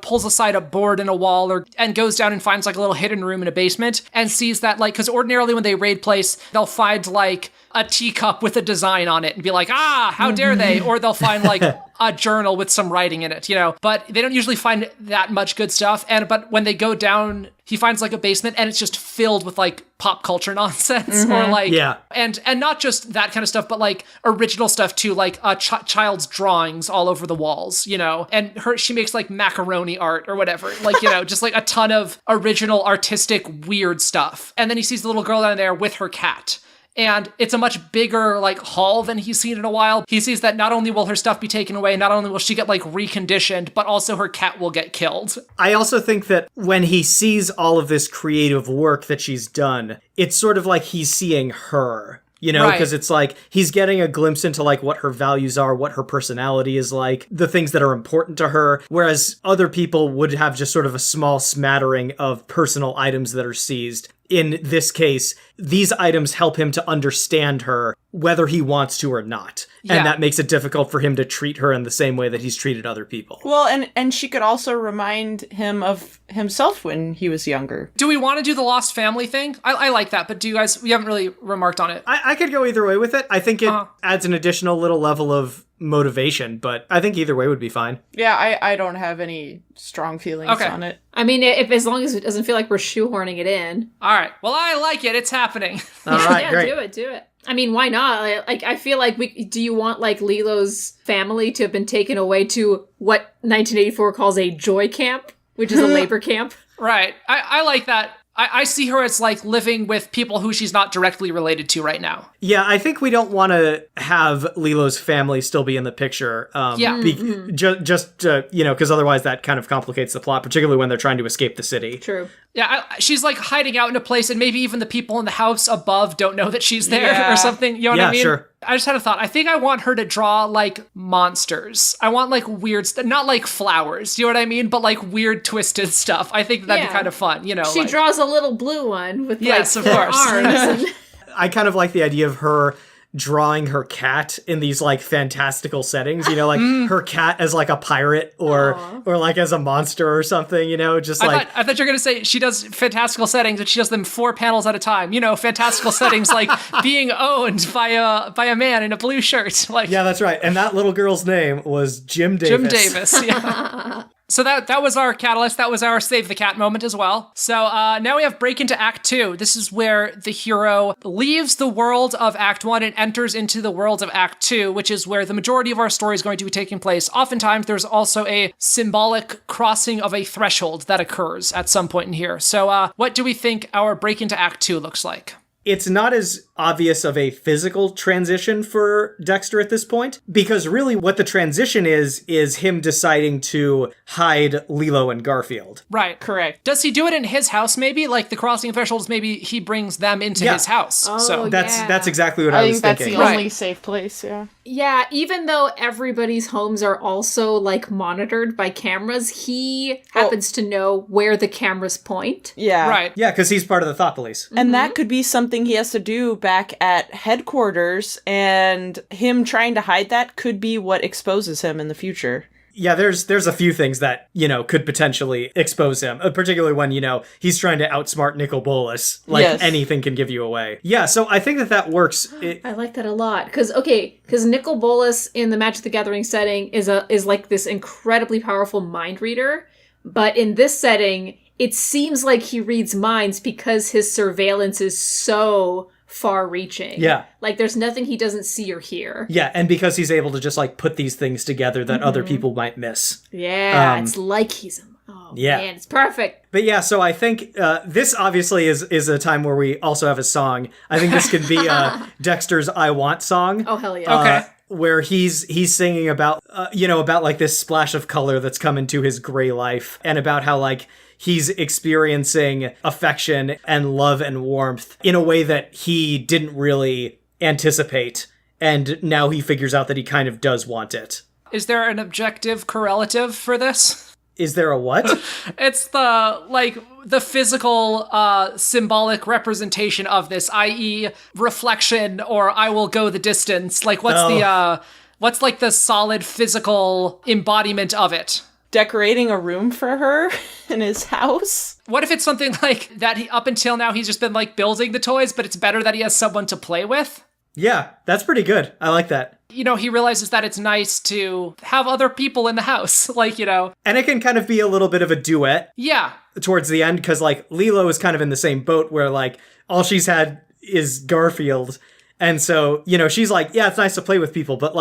pulls aside a board in a wall, and goes down and finds, a little hidden room in a basement, and sees that, because ordinarily when they raid place, they'll find, a teacup with a design on it, and be like, how dare they? Or they'll find, a journal with some writing in it, but they don't usually find that much good stuff, but when they go down, he finds, a basement, and it's just filled with, pop culture nonsense, or, and not just that kind of stuff, but, original stuff, too, child's drawings all over the walls, and she makes, macaroni art or whatever, just, a ton of original, artistic, weird stuff. And then he sees the little girl down there with her cat. And it's a much bigger, haul than he's seen in a while. He sees that not only will her stuff be taken away, not only will she get, reconditioned, but also her cat will get killed. I also think that when he sees all of this creative work that she's done, it's sort of like he's seeing her. Because it's he's getting a glimpse into what her values are, what her personality is like, the things that are important to her, whereas other people would have just sort of a small smattering of personal items that are seized. In this case, these items help him to understand her, whether he wants to or not. And that makes it difficult for him to treat her in the same way that he's treated other people. Well, and she could also remind him of himself when he was younger. Do we want to do the Lost Family thing? I like that, but we haven't really remarked on it. I could go either way with it. I think it adds an additional little level of motivation, but I think either way would be fine. Yeah, I don't have any strong feelings on it. I mean, as long as it doesn't feel like we're shoehorning it in. All right. Well, I like it. It's happening. All right, yeah, great. Do it. I mean, why not? I feel like do you want Lilo's family to have been taken away to what 1984 calls a joy camp, which is a labor camp? Right. I like that. I see her as living with people who she's not directly related to right now. Yeah, I think we don't want to have Lilo's family still be in the picture. Because otherwise that kind of complicates the plot, particularly when they're trying to escape the city. True. Yeah, she's hiding out in a place, and maybe even the people in the house above don't know that she's there or something. You know what I mean? Sure. I just had a thought. I think I want her to draw monsters. I want weird stuff, not flowers. You know what I mean? But weird twisted stuff. I think that'd be kind of fun. She draws a little blue one with of course. arms. I kind of like the idea of her drawing her cat in these fantastical settings, her cat as a pirate or as a monster or something, just I thought you were gonna say she does fantastical settings and she does them 4 panels at a time, fantastical settings being owned by a man in a blue shirt. Yeah, that's right. And that little girl's name was Jim Davis. Jim Davis, yeah. So that was our catalyst. That was our save the cat moment as well. So now we have break into Act 2. This is where the hero leaves the world of Act 1 and enters into the world of Act 2, which is where the majority of our story is going to be taking place. Oftentimes, there's also a symbolic crossing of a threshold that occurs at some point in here. So what do we think our break into Act 2 looks like? It's not as obvious of a physical transition for Dexter at this point, because really what the transition is him deciding to hide Lilo and Garfield. Right. Correct. Does he do it in his house, maybe? Like the crossing thresholds, maybe he brings them into his house. Oh, So That's exactly what I was think that's thinking. the only safe place, yeah. Yeah, even though everybody's homes are also, like, monitored by cameras, he happens to know where the cameras point. Yeah. Right. Yeah, because he's part of the thought police. And that could be something he has to do back at headquarters, and him trying to hide that could be what exposes him in the future. Yeah, there's a few things that, could potentially expose him, particularly when, he's trying to outsmart Nicol Bolas. Like, Yes. anything can give you away. Yeah, so I think that works. I like that a lot. Because Nicol Bolas in the Magic the Gathering setting is like this incredibly powerful mind reader. But in this setting, it seems like he reads minds because his surveillance is so far-reaching. Yeah. Like, there's nothing he doesn't see or hear. Yeah, and because he's able to just, put these things together that other people might miss. Yeah, it's like he's... Oh, Yeah. man, it's perfect. But yeah, so I think this obviously is a time where we also have a song. I think this could be Dexter's I Want song. Oh, hell yeah. Okay. Where he's singing about, about, this splash of color that's come into his gray life, and about how, he's experiencing affection and love and warmth in a way that he didn't really anticipate. And now he figures out that he kind of does want it. Is there an objective correlative for this? Is there a what? It's the physical, symbolic representation of this, i.e. reflection or I will go the distance. What's the solid physical embodiment of it? Decorating a room for her in his house. What if it's something like that up until now he's just been building the toys, but it's better that he has someone to play with? Yeah, that's pretty good. I like that. He realizes that it's nice to have other people in the house, And it can kind of be a little bit of a duet. Yeah. Towards the end, because, Lilo is kind of in the same boat where, all she's had is Garfield. And so, she's like, yeah, it's nice to play with people, but,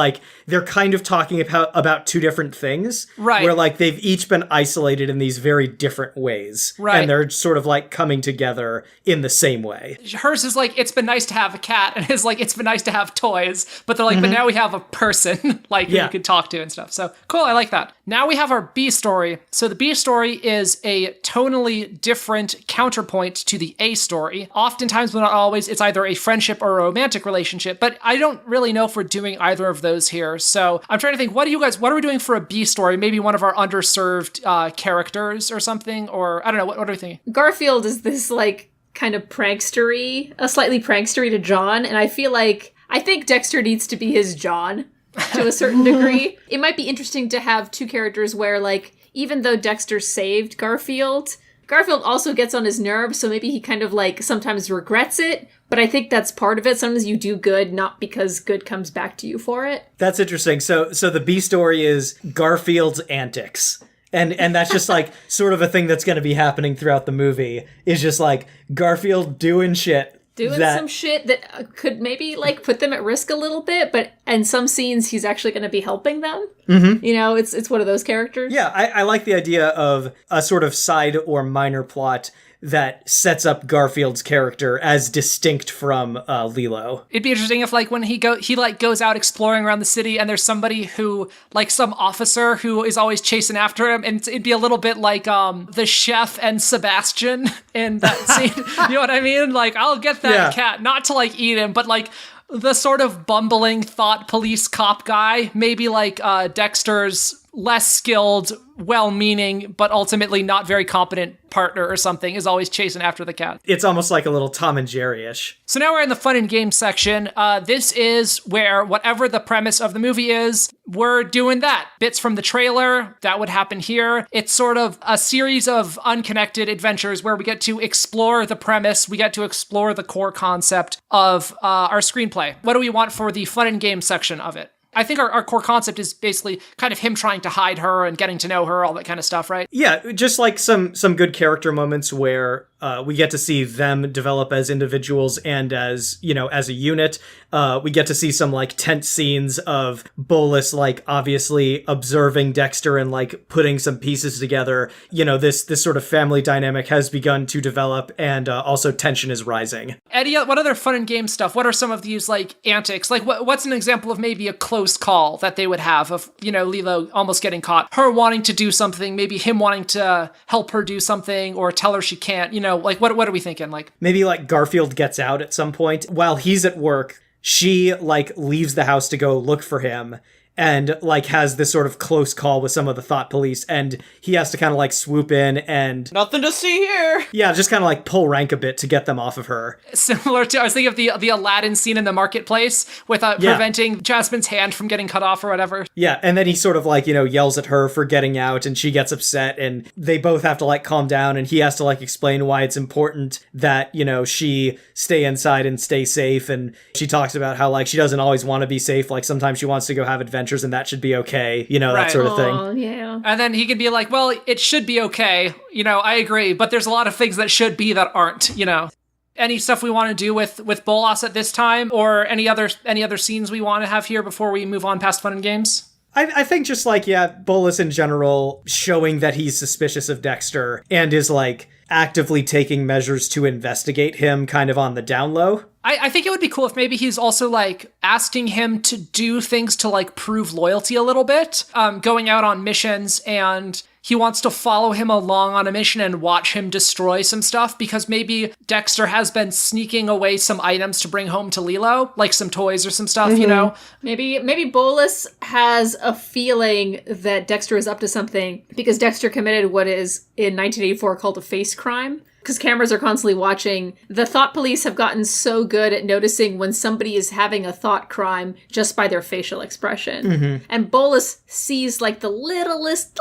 they're kind of talking about two different things. Right. Where, they've each been isolated in these very different ways. Right. And they're sort of, coming together in the same way. Hers is it's been nice to have a cat, and his it's been nice to have toys, but they're but now we have a person, who you could talk to and stuff. So, cool, I like that. Now we have our B story. So the B story is a tonally different counterpoint to the A story. Oftentimes, but not always, it's either a friendship or a romantic relationship, but I don't really know if we're doing either of those here. So I'm trying to think, what are we doing for a B story? Maybe one of our underserved characters or something, or I don't know, what are we thinking? Garfield is this, kind of slightly prankstery to John, and I think Dexter needs to be his John to a certain degree. It might be interesting to have two characters where, even though Dexter saved Garfield also gets on his nerves, so maybe he kind of, sometimes regrets it, but I think that's part of it. Sometimes you do good, not because good comes back to you for it. That's interesting. So the B story is Garfield's antics. And that's just sort of a thing that's going to be happening throughout the movie, is just Garfield doing shit. Some shit that could maybe put them at risk a little bit, but in some scenes he's actually going to be helping them. Mm-hmm. It's one of those characters. Yeah, I like the idea of a sort of side or minor plot that sets up Garfield's character as distinct from Lilo. It'd be interesting if when he goes out exploring around the city and there's somebody who some officer who is always chasing after him, and it'd be a little bit like the chef and Sebastian in that scene. You know what I mean? I'll get that cat, not to eat him, but the sort of bumbling thought police cop guy, maybe Dexter's less skilled, well-meaning, but ultimately not very competent partner or something is always chasing after the cat. It's almost like a little Tom and Jerry-ish. So now we're in the fun and games section. This is where whatever the premise of the movie is, we're doing that. Bits from the trailer, that would happen here. It's sort of a series of unconnected adventures where we get to explore the premise, we get to explore the core concept of our screenplay. What do we want for the fun and games section of it? I think our core concept is basically kind of him trying to hide her and getting to know her, all that kind of stuff, right? Yeah, just like some good character moments where we get to see them develop as individuals and as, as a unit. We get to see some like tense scenes of Bolus like obviously observing Dexter and like putting some pieces together. This sort of family dynamic has begun to develop, and also tension is rising. Eddie, what other fun and game stuff? What are some of these like antics? Like what's an example of maybe a close call that they would have of, Lilo almost getting caught, her wanting to do something, maybe him wanting to help her do something or tell her she can't, like what are we thinking? Like maybe like Garfield gets out at some point while he's at work. She like leaves the house to go look for him and like has this sort of close call with some of the thought police, and he has to kind of like swoop in and nothing to see here. Yeah, just kind of like pull rank a bit to get them off of her. Similar to, I was thinking of the Aladdin scene in the marketplace with preventing Jasmine's hand from getting cut off or whatever. Yeah, and then he sort of like, yells at her for getting out, and she gets upset, and they both have to like calm down, and he has to like explain why it's important that, she stay inside and stay safe. And she talks about how like she doesn't always want to be safe. Like sometimes she wants to go have adventures, and that should be okay, that sort of thing. Oh, yeah. And then he could be like, well, it should be okay. I agree, but there's a lot of things that should be that aren't, Any stuff we want to do with Bolas at this time, or any other scenes we want to have here before we move on past fun and games? I think just like, Bolas in general showing that he's suspicious of Dexter and is like actively taking measures to investigate him kind of on the down low. I think it would be cool if maybe he's also like asking him to do things to like prove loyalty a little bit, going out on missions, and he wants to follow him along on a mission and watch him destroy some stuff, because maybe Dexter has been sneaking away some items to bring home to Lilo, like some toys or some stuff, Maybe Bolus has a feeling that Dexter is up to something because Dexter committed what is in 1984 called a face crime. Because cameras are constantly watching. The thought police have gotten so good at noticing when somebody is having a thought crime just by their facial expression. Mm-hmm. And Bolus sees like the littlest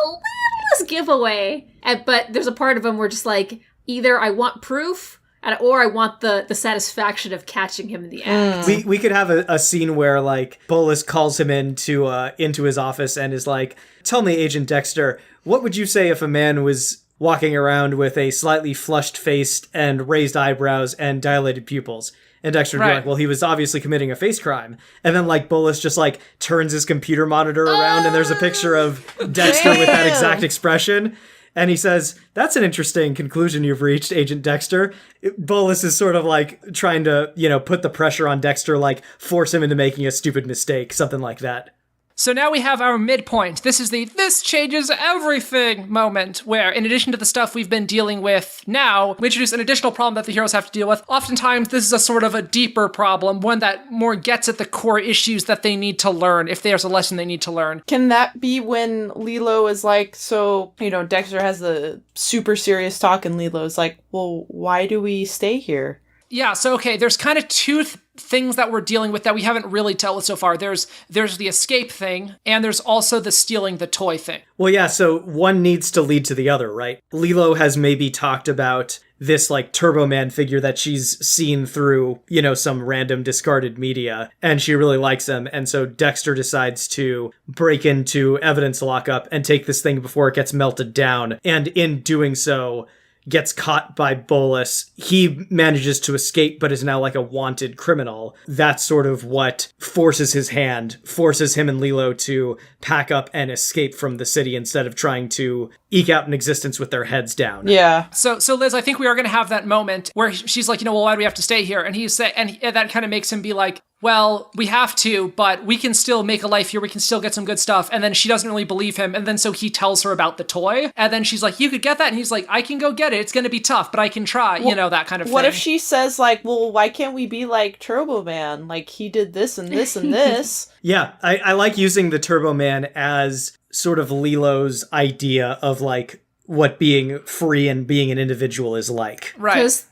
giveaway. But there's a part of him where just like, either I want proof or I want the satisfaction of catching him in the act. We could have a scene where like Bolus calls him into his office and is like, tell me, Agent Dexter, what would you say if a man was walking around with a slightly flushed face and raised eyebrows and dilated pupils? And Dexter would be like, well, he was obviously committing a face crime. And then like Bolus just like turns his computer monitor around and there's a picture of Dexter with that exact expression. And he says, that's an interesting conclusion you've reached, Agent Dexter. Bolus is sort of like trying to, put the pressure on Dexter, like force him into making a stupid mistake, something like that. So now we have our midpoint. This is the "this changes everything" moment, where in addition to the stuff we've been dealing with now, we introduce an additional problem that the heroes have to deal with. Oftentimes, this is a sort of a deeper problem, one that more gets at the core issues that they need to learn, if there's a lesson they need to learn. Can that be when Lilo is like, so, Dexter has the super serious talk, and Lilo's like, well, why do we stay here? Yeah, so okay, there's kind of two things that we're dealing with that we haven't really dealt with so far. There's the escape thing, and there's also the stealing the toy thing. Well, yeah, so one needs to lead to the other, right? Lilo has maybe talked about this, like, Turbo Man figure that she's seen through, some random discarded media, and she really likes him, and so Dexter decides to break into evidence lockup and take this thing before it gets melted down, and in doing so, gets caught by Bolus. He manages to escape, but is now like a wanted criminal. That's sort of what forces him and Lilo to pack up and escape from the city instead of trying to eke out an existence with their heads down. Yeah. So Liz, I think we are going to have that moment where she's like, well, why do we have to stay here? And that kind of makes him be like, well, we have to, but we can still make a life here. We can still get some good stuff. And then she doesn't really believe him. And then so he tells her about the toy. And then she's like, you could get that. And he's like, I can go get it. It's going to be tough, but I can try, that kind of thing. What if she says like, well, why can't we be like Turbo Man? Like he did this and this and this. Yeah, I like using the Turbo Man as sort of Lilo's idea of like what being free and being an individual is like. Right. Because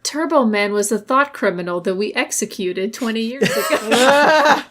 Turbo Man was a thought criminal that we executed 20 years ago.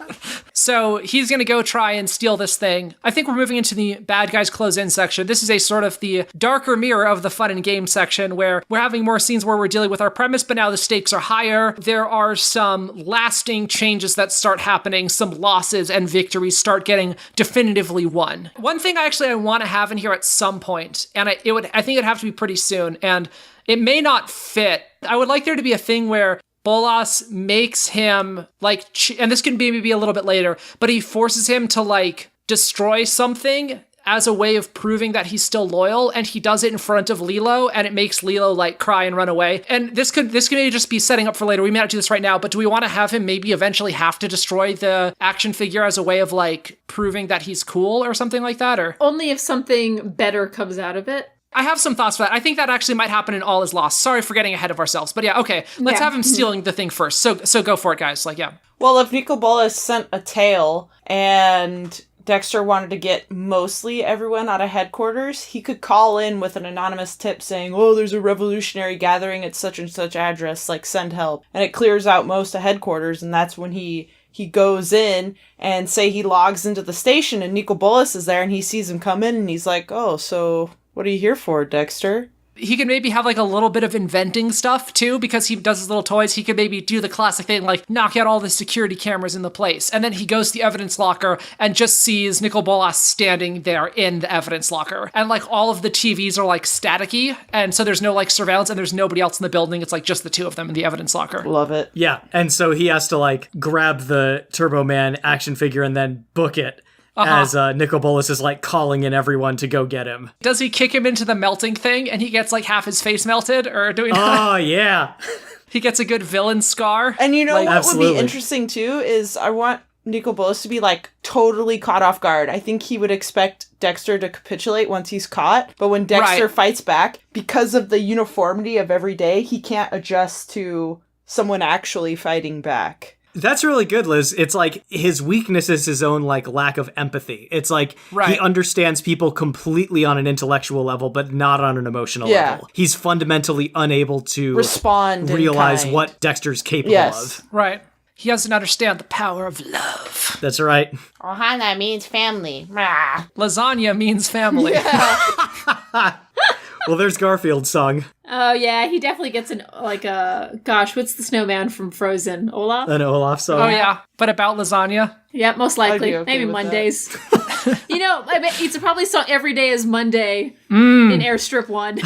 So he's going to go try and steal this thing. I think we're moving into the bad guys close in section. This is a sort of the darker mirror of the fun and game section where we're having more scenes where we're dealing with our premise, but now the stakes are higher. There are some lasting changes that start happening. Some losses and victories start getting definitively won. One thing I want to have in here at some point, and I think it'd have to be pretty soon, and it may not fit. I would like there to be a thing where Bolas makes him, like, and this can be maybe a little bit later, but he forces him to, like, destroy something as a way of proving that he's still loyal, and he does it in front of Lilo, and it makes Lilo, like, cry and run away. And this could maybe just be setting up for later. We may not do this right now, but do we want to have him maybe eventually have to destroy the action figure as a way of, like, proving that he's cool or something like that? Or only if something better comes out of it. I have some thoughts for that. I think that actually might happen in All Is Lost. Sorry for getting ahead of ourselves. But yeah, okay. Let's have him stealing the thing first. So go for it, guys. Like, yeah. Well, if Nicol Bolas sent a tail and Dexter wanted to get mostly everyone out of headquarters, he could call in with an anonymous tip saying, oh, there's a revolutionary gathering at such and such address, like, send help. And it clears out most of headquarters, and that's when he goes in and say he logs into the station and Nicol Bolas is there and he sees him come in and he's like, oh, so what are you here for, Dexter? He could maybe have, like, a little bit of inventing stuff, too, because he does his little toys. He could maybe do the classic thing, like, knock out all the security cameras in the place. And then he goes to the evidence locker and just sees Nicol Bolas standing there in the evidence locker. And, like, all of the TVs are, like, staticky. And so there's no, like, surveillance and there's nobody else in the building. It's, like, just the two of them in the evidence locker. Love it. Yeah, and so he has to, like, grab the Turbo Man action figure and then book it. As Nicol Bolas is, like, calling in everyone to go get him. Does he kick him into the melting thing and he gets, like, half his face melted? Or do we Oh, yeah. He gets a good villain scar? And you know what absolutely. would be interesting, too, is I want Nicol Bolas to be, like, totally caught off guard. I think he would expect Dexter to capitulate once he's caught. But when Dexter fights back, because of the uniformity of every day, he can't adjust to someone actually fighting back. That's really good, Liz. It's like his weakness is his own, like, lack of empathy. It's like he understands people completely on an intellectual level, but not on an emotional level. He's fundamentally unable to respond, realize what Dexter's capable of. Right. He doesn't understand the power of love. That's right. Ohana means family. Lasagna means family. Well, there's Garfield's song. Oh, yeah, he definitely gets gosh, what's the snowman from Frozen? Olaf? An Olaf song. Oh, yeah, but about lasagna? Yeah, most likely. Okay maybe with Mondays. You know, I mean, it's probably song Every Day is Monday in Airstrip 1.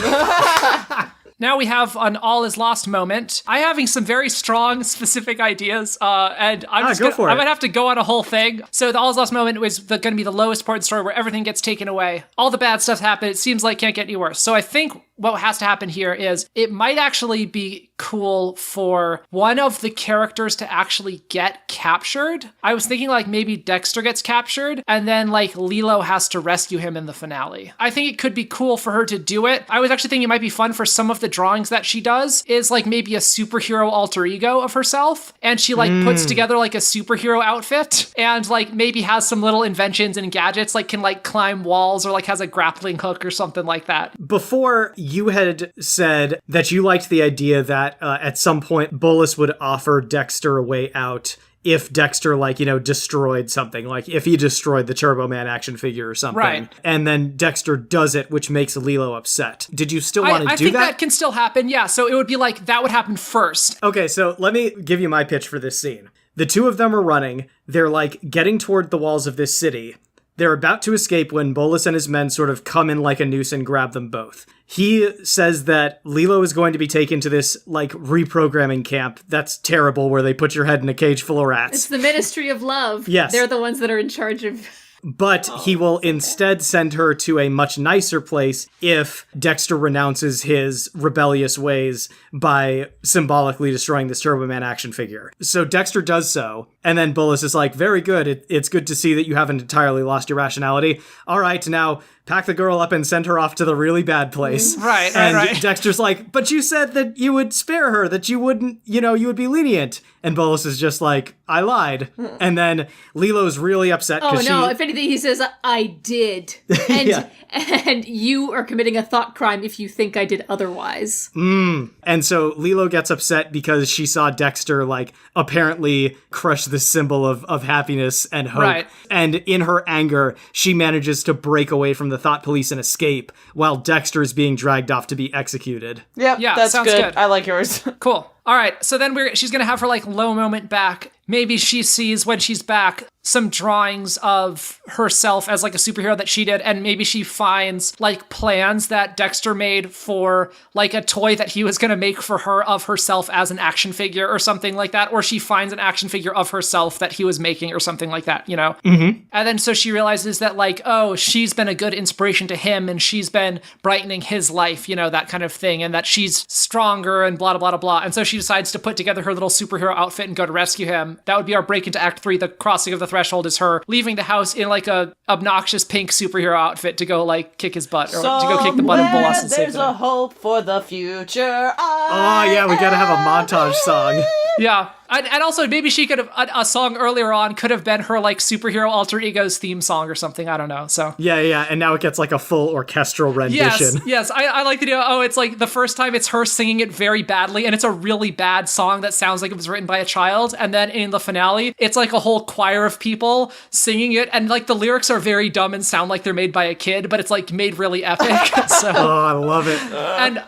Now we have an All Is Lost moment. I'm having some very strong, specific ideas, and I'm I might have to go on a whole thing. So the All Is Lost moment was going to be the lowest part of the story where everything gets taken away. All the bad stuff happened. It seems like it can't get any worse. So I think what has to happen here is it might actually be cool for one of the characters to actually get captured. I was thinking like maybe Dexter gets captured and then like Lilo has to rescue him in the finale. I think it could be cool for her to do it. I was actually thinking it might be fun for some of the drawings that she does is like maybe a superhero alter ego of herself. And she like puts together like a superhero outfit and like maybe has some little inventions and gadgets, like can like climb walls or like has a grappling hook or something like that. Before you had said that you liked the idea that at some point Bolas would offer Dexter a way out if Dexter, like, you know, destroyed something, like if he destroyed the Turbo Man action figure or something. Right. And then Dexter does it, which makes Lilo upset. Did you still want to do that? I think that can still happen, yeah. So it would be like, that would happen first. Okay, so let me give you my pitch for this scene. The two of them are running. They're, like, getting toward the walls of this city. They're about to escape when Bolas and his men sort of come in like a noose and grab them both. He says that Lilo is going to be taken to this, like, reprogramming camp. That's terrible, where they put your head in a cage full of rats. It's the Ministry of Love. Yes. They're the ones that are in charge of... But he will instead send her to a much nicer place if Dexter renounces his rebellious ways by symbolically destroying this Turbo Man action figure. So Dexter does so, and then Bolas is like, very good, it's good to see that you haven't entirely lost your rationality. All right, now pack the girl up and send her off to the really bad place. Right. Dexter's like, but you said that you would spare her, that you wouldn't, you would be lenient. And Bolus is just like, I lied. And then Lilo's really upset because if anything, he says, I did. And, and you are committing a thought crime if you think I did otherwise. And so Lilo gets upset because she saw Dexter, like, apparently crush the symbol of happiness and hope. Right. And in her anger, she manages to break away from the thought police and escape while Dexter is being dragged off to be executed. Yep, Yeah, that's sounds good. I like yours. Cool. All right, so then she's gonna have her like low moment back. Maybe she sees when she's back some drawings of herself as like a superhero that she did, and maybe she finds like plans that Dexter made for like a toy that he was gonna make for her of herself as an action figure or something like that, or she finds an action figure of herself that he was making or something like that, And then so she realizes that like, oh, she's been a good inspiration to him and she's been brightening his life, that kind of thing, and that she's stronger and blah, blah, blah, blah. And so she decides to put together her little superhero outfit and go to rescue him. That would be our break into Act 3. The crossing of the threshold is her leaving the house in like a obnoxious pink superhero outfit to go like kick his butt, or to go kick the butt of Bolas and save There's him. a hope for the future. Oh, yeah, we gotta have a montage song. Yeah. And also, maybe she could have, a song earlier on could have been her, like, superhero alter ego's theme song or something. I don't know, so. Yeah, and now it gets, like, a full orchestral rendition. Yes, I like the idea. Oh, it's, like, the first time it's her singing it very badly, and it's a really bad song that sounds like it was written by a child, and then in the finale, it's, like, a whole choir of people singing it, and, like, the lyrics are very dumb and sound like they're made by a kid, but it's, like, made really epic, so. Oh, I love it. And,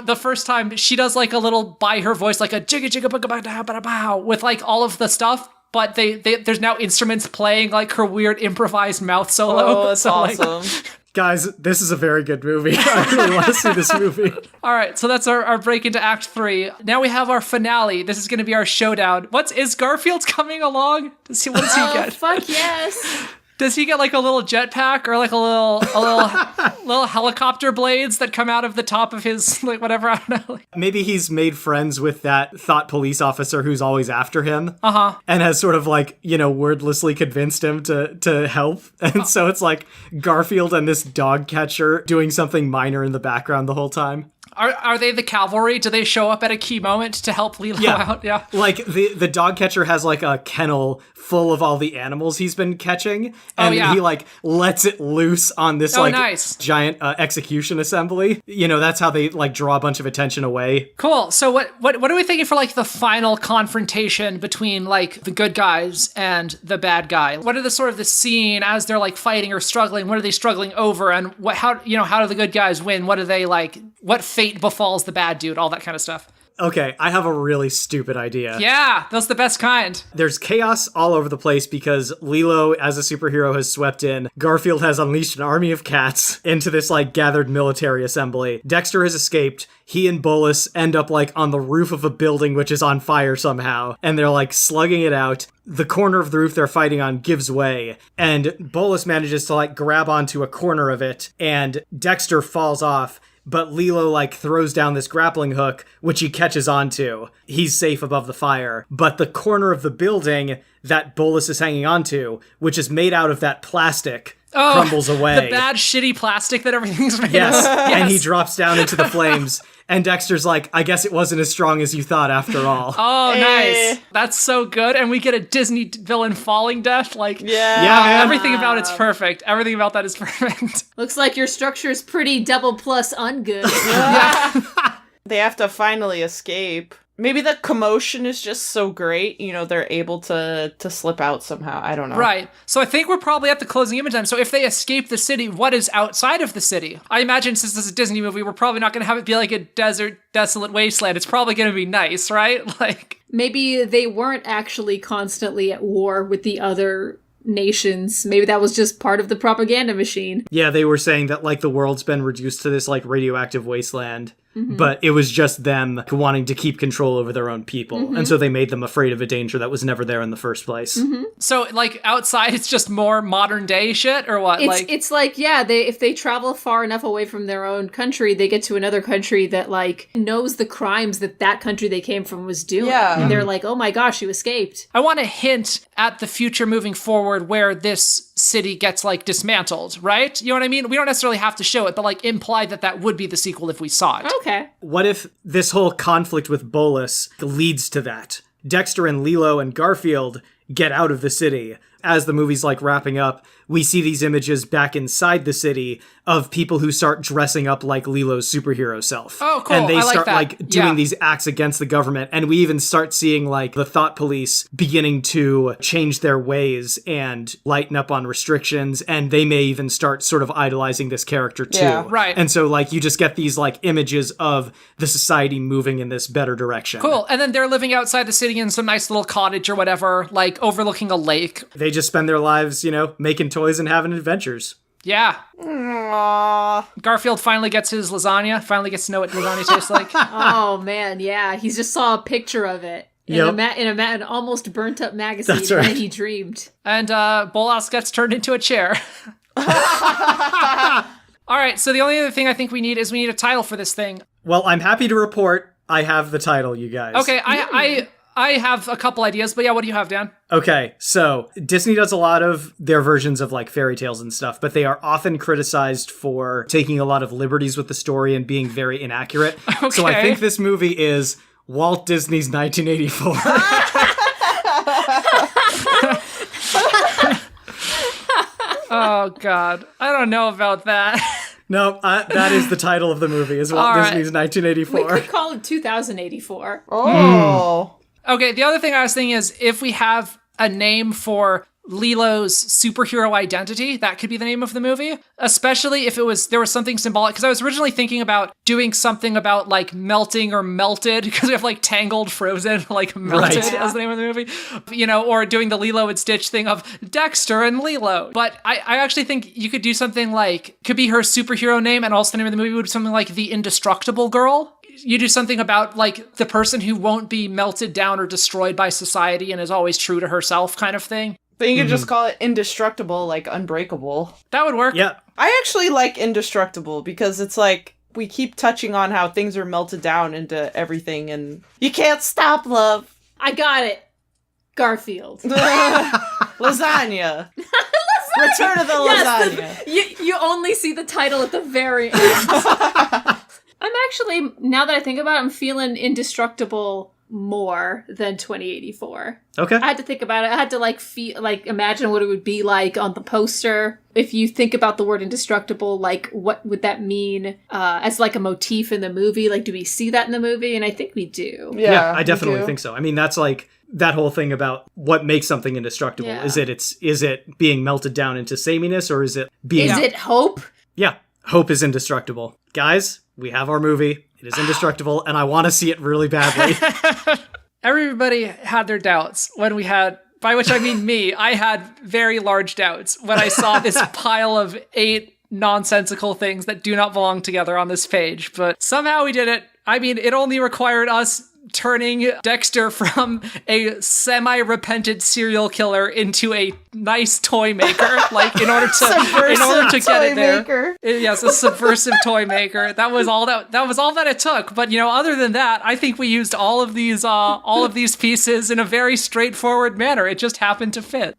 the first time, she does, like, a little, by her voice, like a jigga jigga bugga bugga bugga bow, with like all of the stuff, but there's now instruments playing like her weird improvised mouth solo. Oh, that's awesome. Like, Guys, this is a very good movie. I really want to see this movie. all right, so that's our break into Act 3. Now we have our finale. This is going to be our showdown. Is Garfield coming along? What does he get? Fuck yes. Does he get like a little jetpack or like a little helicopter blades that come out of the top of his like whatever? I don't know. Maybe he's made friends with that thought police officer who's always after him. And has sort of like, wordlessly convinced him to help. And so it's like Garfield and this dog catcher doing something minor in the background the whole time. Are they the cavalry? Do they show up at a key moment to help Lilo out? Yeah. Like the dog catcher has like a kennel full of all the animals he's been catching, and he like lets it loose on this nice. giant execution assembly. That's how they like draw a bunch of attention away. Cool. So what are we thinking for like the final confrontation between like the good guys and the bad guy? What are the sort of the scene as they're like fighting or struggling? What are they struggling over? And how do the good guys win? What do they like? What fate befalls the bad dude? All that kind of stuff. Okay, I have a really stupid idea. Yeah, that's the best kind. There's chaos all over the place because Lilo, as a superhero, has swept in. Garfield has unleashed an army of cats into this, like, gathered military assembly. Dexter has escaped. He and Bolus end up, like, on the roof of a building which is on fire somehow. And they're, like, slugging it out. The corner of the roof they're fighting on gives way. And Bolus manages to, like, grab onto a corner of it. And Dexter falls off. But Lilo, like, throws down this grappling hook, which he catches onto. He's safe above the fire. But the corner of the building that Bolus is hanging onto, which is made out of that plastic, crumbles away. The bad, shitty plastic that everything's made yes. of. And he drops down into the flames. And Dexter's like, I guess it wasn't as strong as you thought after all. Oh, nice. That's so good. And we get a Disney villain falling death. Like, man. Everything about it's perfect. Everything about that is perfect. Looks like your structure is pretty double plus ungood. They have to finally escape. Maybe the commotion is just so great, they're able to slip out somehow. I don't know. Right. So I think we're probably at the closing image time. So if they escape the city, what is outside of the city? I imagine since this is a Disney movie, we're probably not going to have it be like a desert, desolate wasteland. It's probably going to be nice, right? Like, maybe they weren't actually constantly at war with the other nations. Maybe that was just part of the propaganda machine. Yeah, they were saying that, like, the world's been reduced to this, like, radioactive wasteland. But it was just them wanting to keep control over their own people. And so they made them afraid of a danger that was never there in the first place. So, like, outside, it's just more modern day shit, or what? It's like, if they travel far enough away from their own country, they get to another country that, like, knows the crimes that country they came from was doing. Yeah. And they're like, oh my gosh, you escaped. I want to hint at the future moving forward where this city gets like dismantled, right? You know what I mean? We don't necessarily have to show it, but like imply that would be the sequel if we saw it. Okay. What if this whole conflict with Bolus leads to that? Dexter and Lilo and Garfield get out of the city. As the movie's like wrapping up, we see these images back inside the city of people who start dressing up like Lilo's superhero self. Oh, cool. And they I like start that. like doing these acts against the government. And we even start seeing like the thought police beginning to change their ways and lighten up on restrictions. And they may even start sort of idolizing this character too. Yeah. Right. And so like you just get these like images of the society moving in this better direction. Cool. And then they're living outside the city in some nice little cottage or whatever, like overlooking a lake. They just spend their lives, making toys and having adventures. Yeah. Aww. Garfield finally gets his lasagna, finally gets to know what lasagna tastes like. Oh man, yeah. He just saw a picture of it in an almost burnt up magazine. That's right. And he dreamed. And Bolas gets turned into a chair. All right, so the only other thing I think we need a title for this thing. Well, I'm happy to report I have the title, you guys. Okay, I have a couple ideas, but yeah, what do you have, Dan? Okay, so Disney does a lot of their versions of like fairy tales and stuff, but they are often criticized for taking a lot of liberties with the story and being very inaccurate. Okay. So I think this movie is Walt Disney's 1984. Oh, God. I don't know about that. No, that is the title of the movie, is Walt All right. Disney's 1984. We could call it 2084. Oh. Okay, the other thing I was thinking is if we have a name for Lilo's superhero identity, that could be the name of the movie, especially if there was something symbolic, because I was originally thinking about doing something about like melting or melted, because we have like Tangled, Frozen, like melted Right. as the name of the movie, or doing the Lilo and Stitch thing of Dexter and Lilo. But I actually think you could do something like, could be her superhero name, and also the name of the movie would be something like The Indestructible Girl. You do something about like the person who won't be melted down or destroyed by society and is always true to herself kind of thing. But you could just call it Indestructible, like unbreakable. That would work. Yeah. I actually like Indestructible because it's like we keep touching on how things are melted down into everything and you can't stop love. I got it. Garfield. Lasagna. Return of the lasagna. You only see the title at the very end. I'm actually, now that I think about it, I'm feeling Indestructible more than 2084. Okay. I had to think about it. I had to imagine what it would be like on the poster. If you think about the word indestructible, like what would that mean as like a motif in the movie? Like, do we see that in the movie? And I think we do. Yeah, I we definitely do. think so. I mean, that's like that whole thing about what makes something indestructible. Yeah. Is it being melted down into sameness, or is it being... Is it hope? Yeah, hope is indestructible. Guys, we have our movie. It is indestructible, and I want to see it really badly. Everybody had their doubts when we had, by which I mean me, I had very large doubts when I saw this pile of 8 nonsensical things that do not belong together on this page, but somehow we did it. I mean, it only required us turning Dexter from a semi-repentant serial killer into a nice toy maker, like in order to get it there. Maker. Yes, a subversive toy maker. That was all that it took. But other than that, I think we used all of these pieces in a very straightforward manner. It just happened to fit.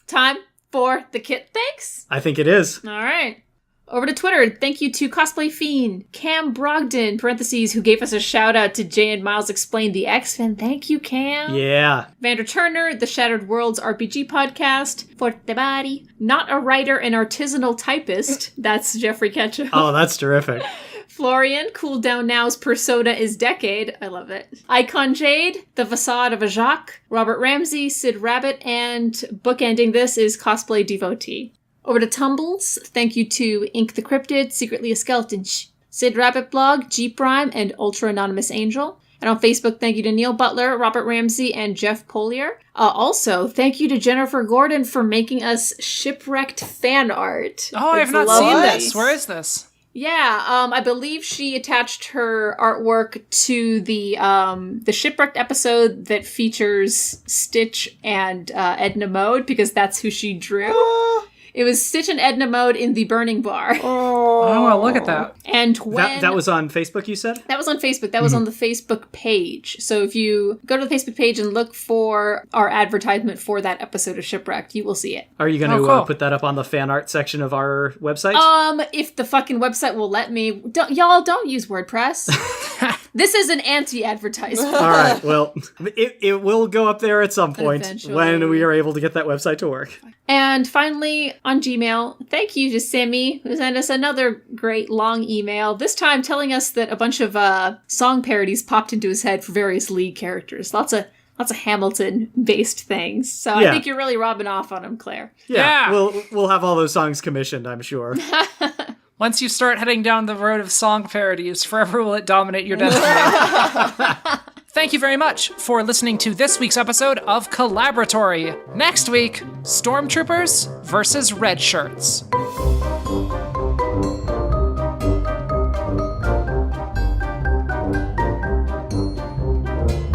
Time for the kit thanks. I think it is. All right. Over to Twitter. Thank you to Cosplay Fiend, Cam Brogdon, parentheses, who gave us a shout out to Jay and Miles Explain the X-Men. Thank you, Cam. Yeah. Vander Turner, the Shattered Worlds RPG podcast, Forte Body, Not a Writer and Artisanal Typist, that's Jeffrey Ketchum. Oh, that's terrific. Florian, Cool Down Now's Persona is Decade, I love it. Icon Jade, The Facade of a Jacques, Robert Ramsey, Sid Rabbit, and bookending this is Cosplay Devotee. Over to Tumbles, thank you to Ink the Cryptid, Secretly a Skeleton, Sid Rabbit Blog, G Prime, and Ultra Anonymous Angel. And on Facebook, thank you to Neil Butler, Robert Ramsey, and Jeff Polier. Also, thank you to Jennifer Gordon for making us shipwrecked fan art. Oh, I have It's not lovely. seen this. Where is this? Yeah, I believe she attached her artwork to the shipwrecked episode that features Stitch and Edna Mode, because that's who she drew. It was Stitch and Edna mode in the burning bar. Oh, well, look at that. And when... That was on Facebook, you said? That was on Facebook. That was on the Facebook page. So if you go to the Facebook page and look for our advertisement for that episode of Shipwrecked, you will see it. Are you going to cool. put that up on the fan art section of our website? If the fucking website will let me. Don't use WordPress. This is an anti-advertisement. All right, well, it will go up there at some point Eventually. when we are able to get that website to work. And finally, on Gmail, thank you to Simi, who sent us another great long email, this time telling us that a bunch of song parodies popped into his head for various lead characters. Lots of Hamilton-based things. So Yeah. I think you're really rubbing off on him, Claire. Yeah. We'll have all those songs commissioned, I'm sure. Once you start heading down the road of song parodies, forever will it dominate your destiny. Thank you very much for listening to this week's episode of Collaboratory. Next week, Stormtroopers versus Red Shirts.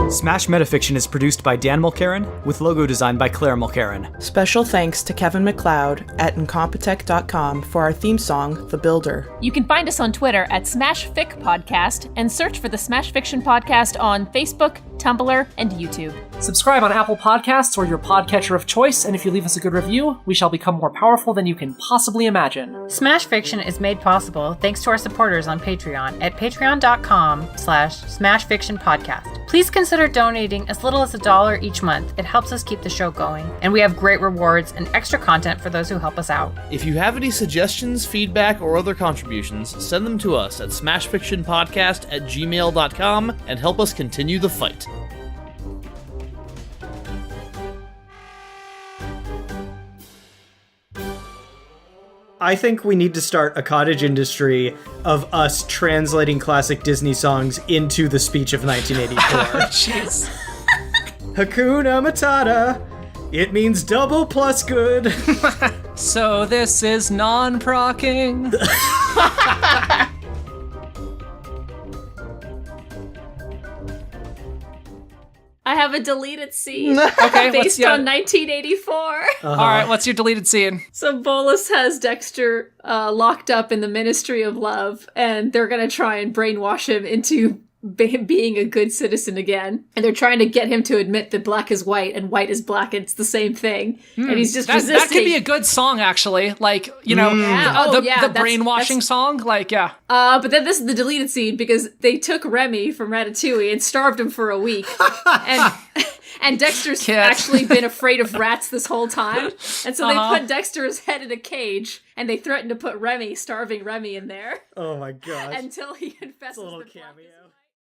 Smash Metafiction is produced by Dan Mulcairn, with logo design by Claire Mulcairn. Special thanks to Kevin MacLeod at Incompetech.com for our theme song, The Builder. You can find us on Twitter at SmashFic Podcast and search for the Smash Fiction Podcast on Facebook, Tumblr, and YouTube. Subscribe on Apple Podcasts or your podcatcher of choice, and if you leave us a good review, we shall become more powerful than you can possibly imagine. Smash Fiction is made possible thanks to our supporters on Patreon at patreon.com/smashfictionpodcast. Please consider donating as little as $1 each month. It helps us keep the show going, and we have great rewards and extra content for those who help us out. If you have any suggestions, feedback, or other contributions, send them to us at smashfictionpodcast@gmail.com and help us continue the fight. I think we need to start a cottage industry of us translating classic Disney songs into the speech of 1984. Jeez. Hakuna Matata. It means double plus good. So this is non-procking. I have a deleted scene Okay, based on 1984. All right, what's your deleted scene? So Bolus has Dexter locked up in the Ministry of Love, and they're going to try and brainwash him into being a good citizen again. And they're trying to get him to admit that black is white and white is black. It's the same thing. And he's just resisting. That could be a good song, actually. Like, you know, the that's- brainwashing song. Like, yeah. But then this is the deleted scene because they took Remy from Ratatouille and starved him for a week. And Dexter's actually been afraid of rats this whole time. And so they put Dexter's head in a cage and they threatened to put starving Remy in there. Oh my gosh. Until he confesses It's a little that black is cameo. white.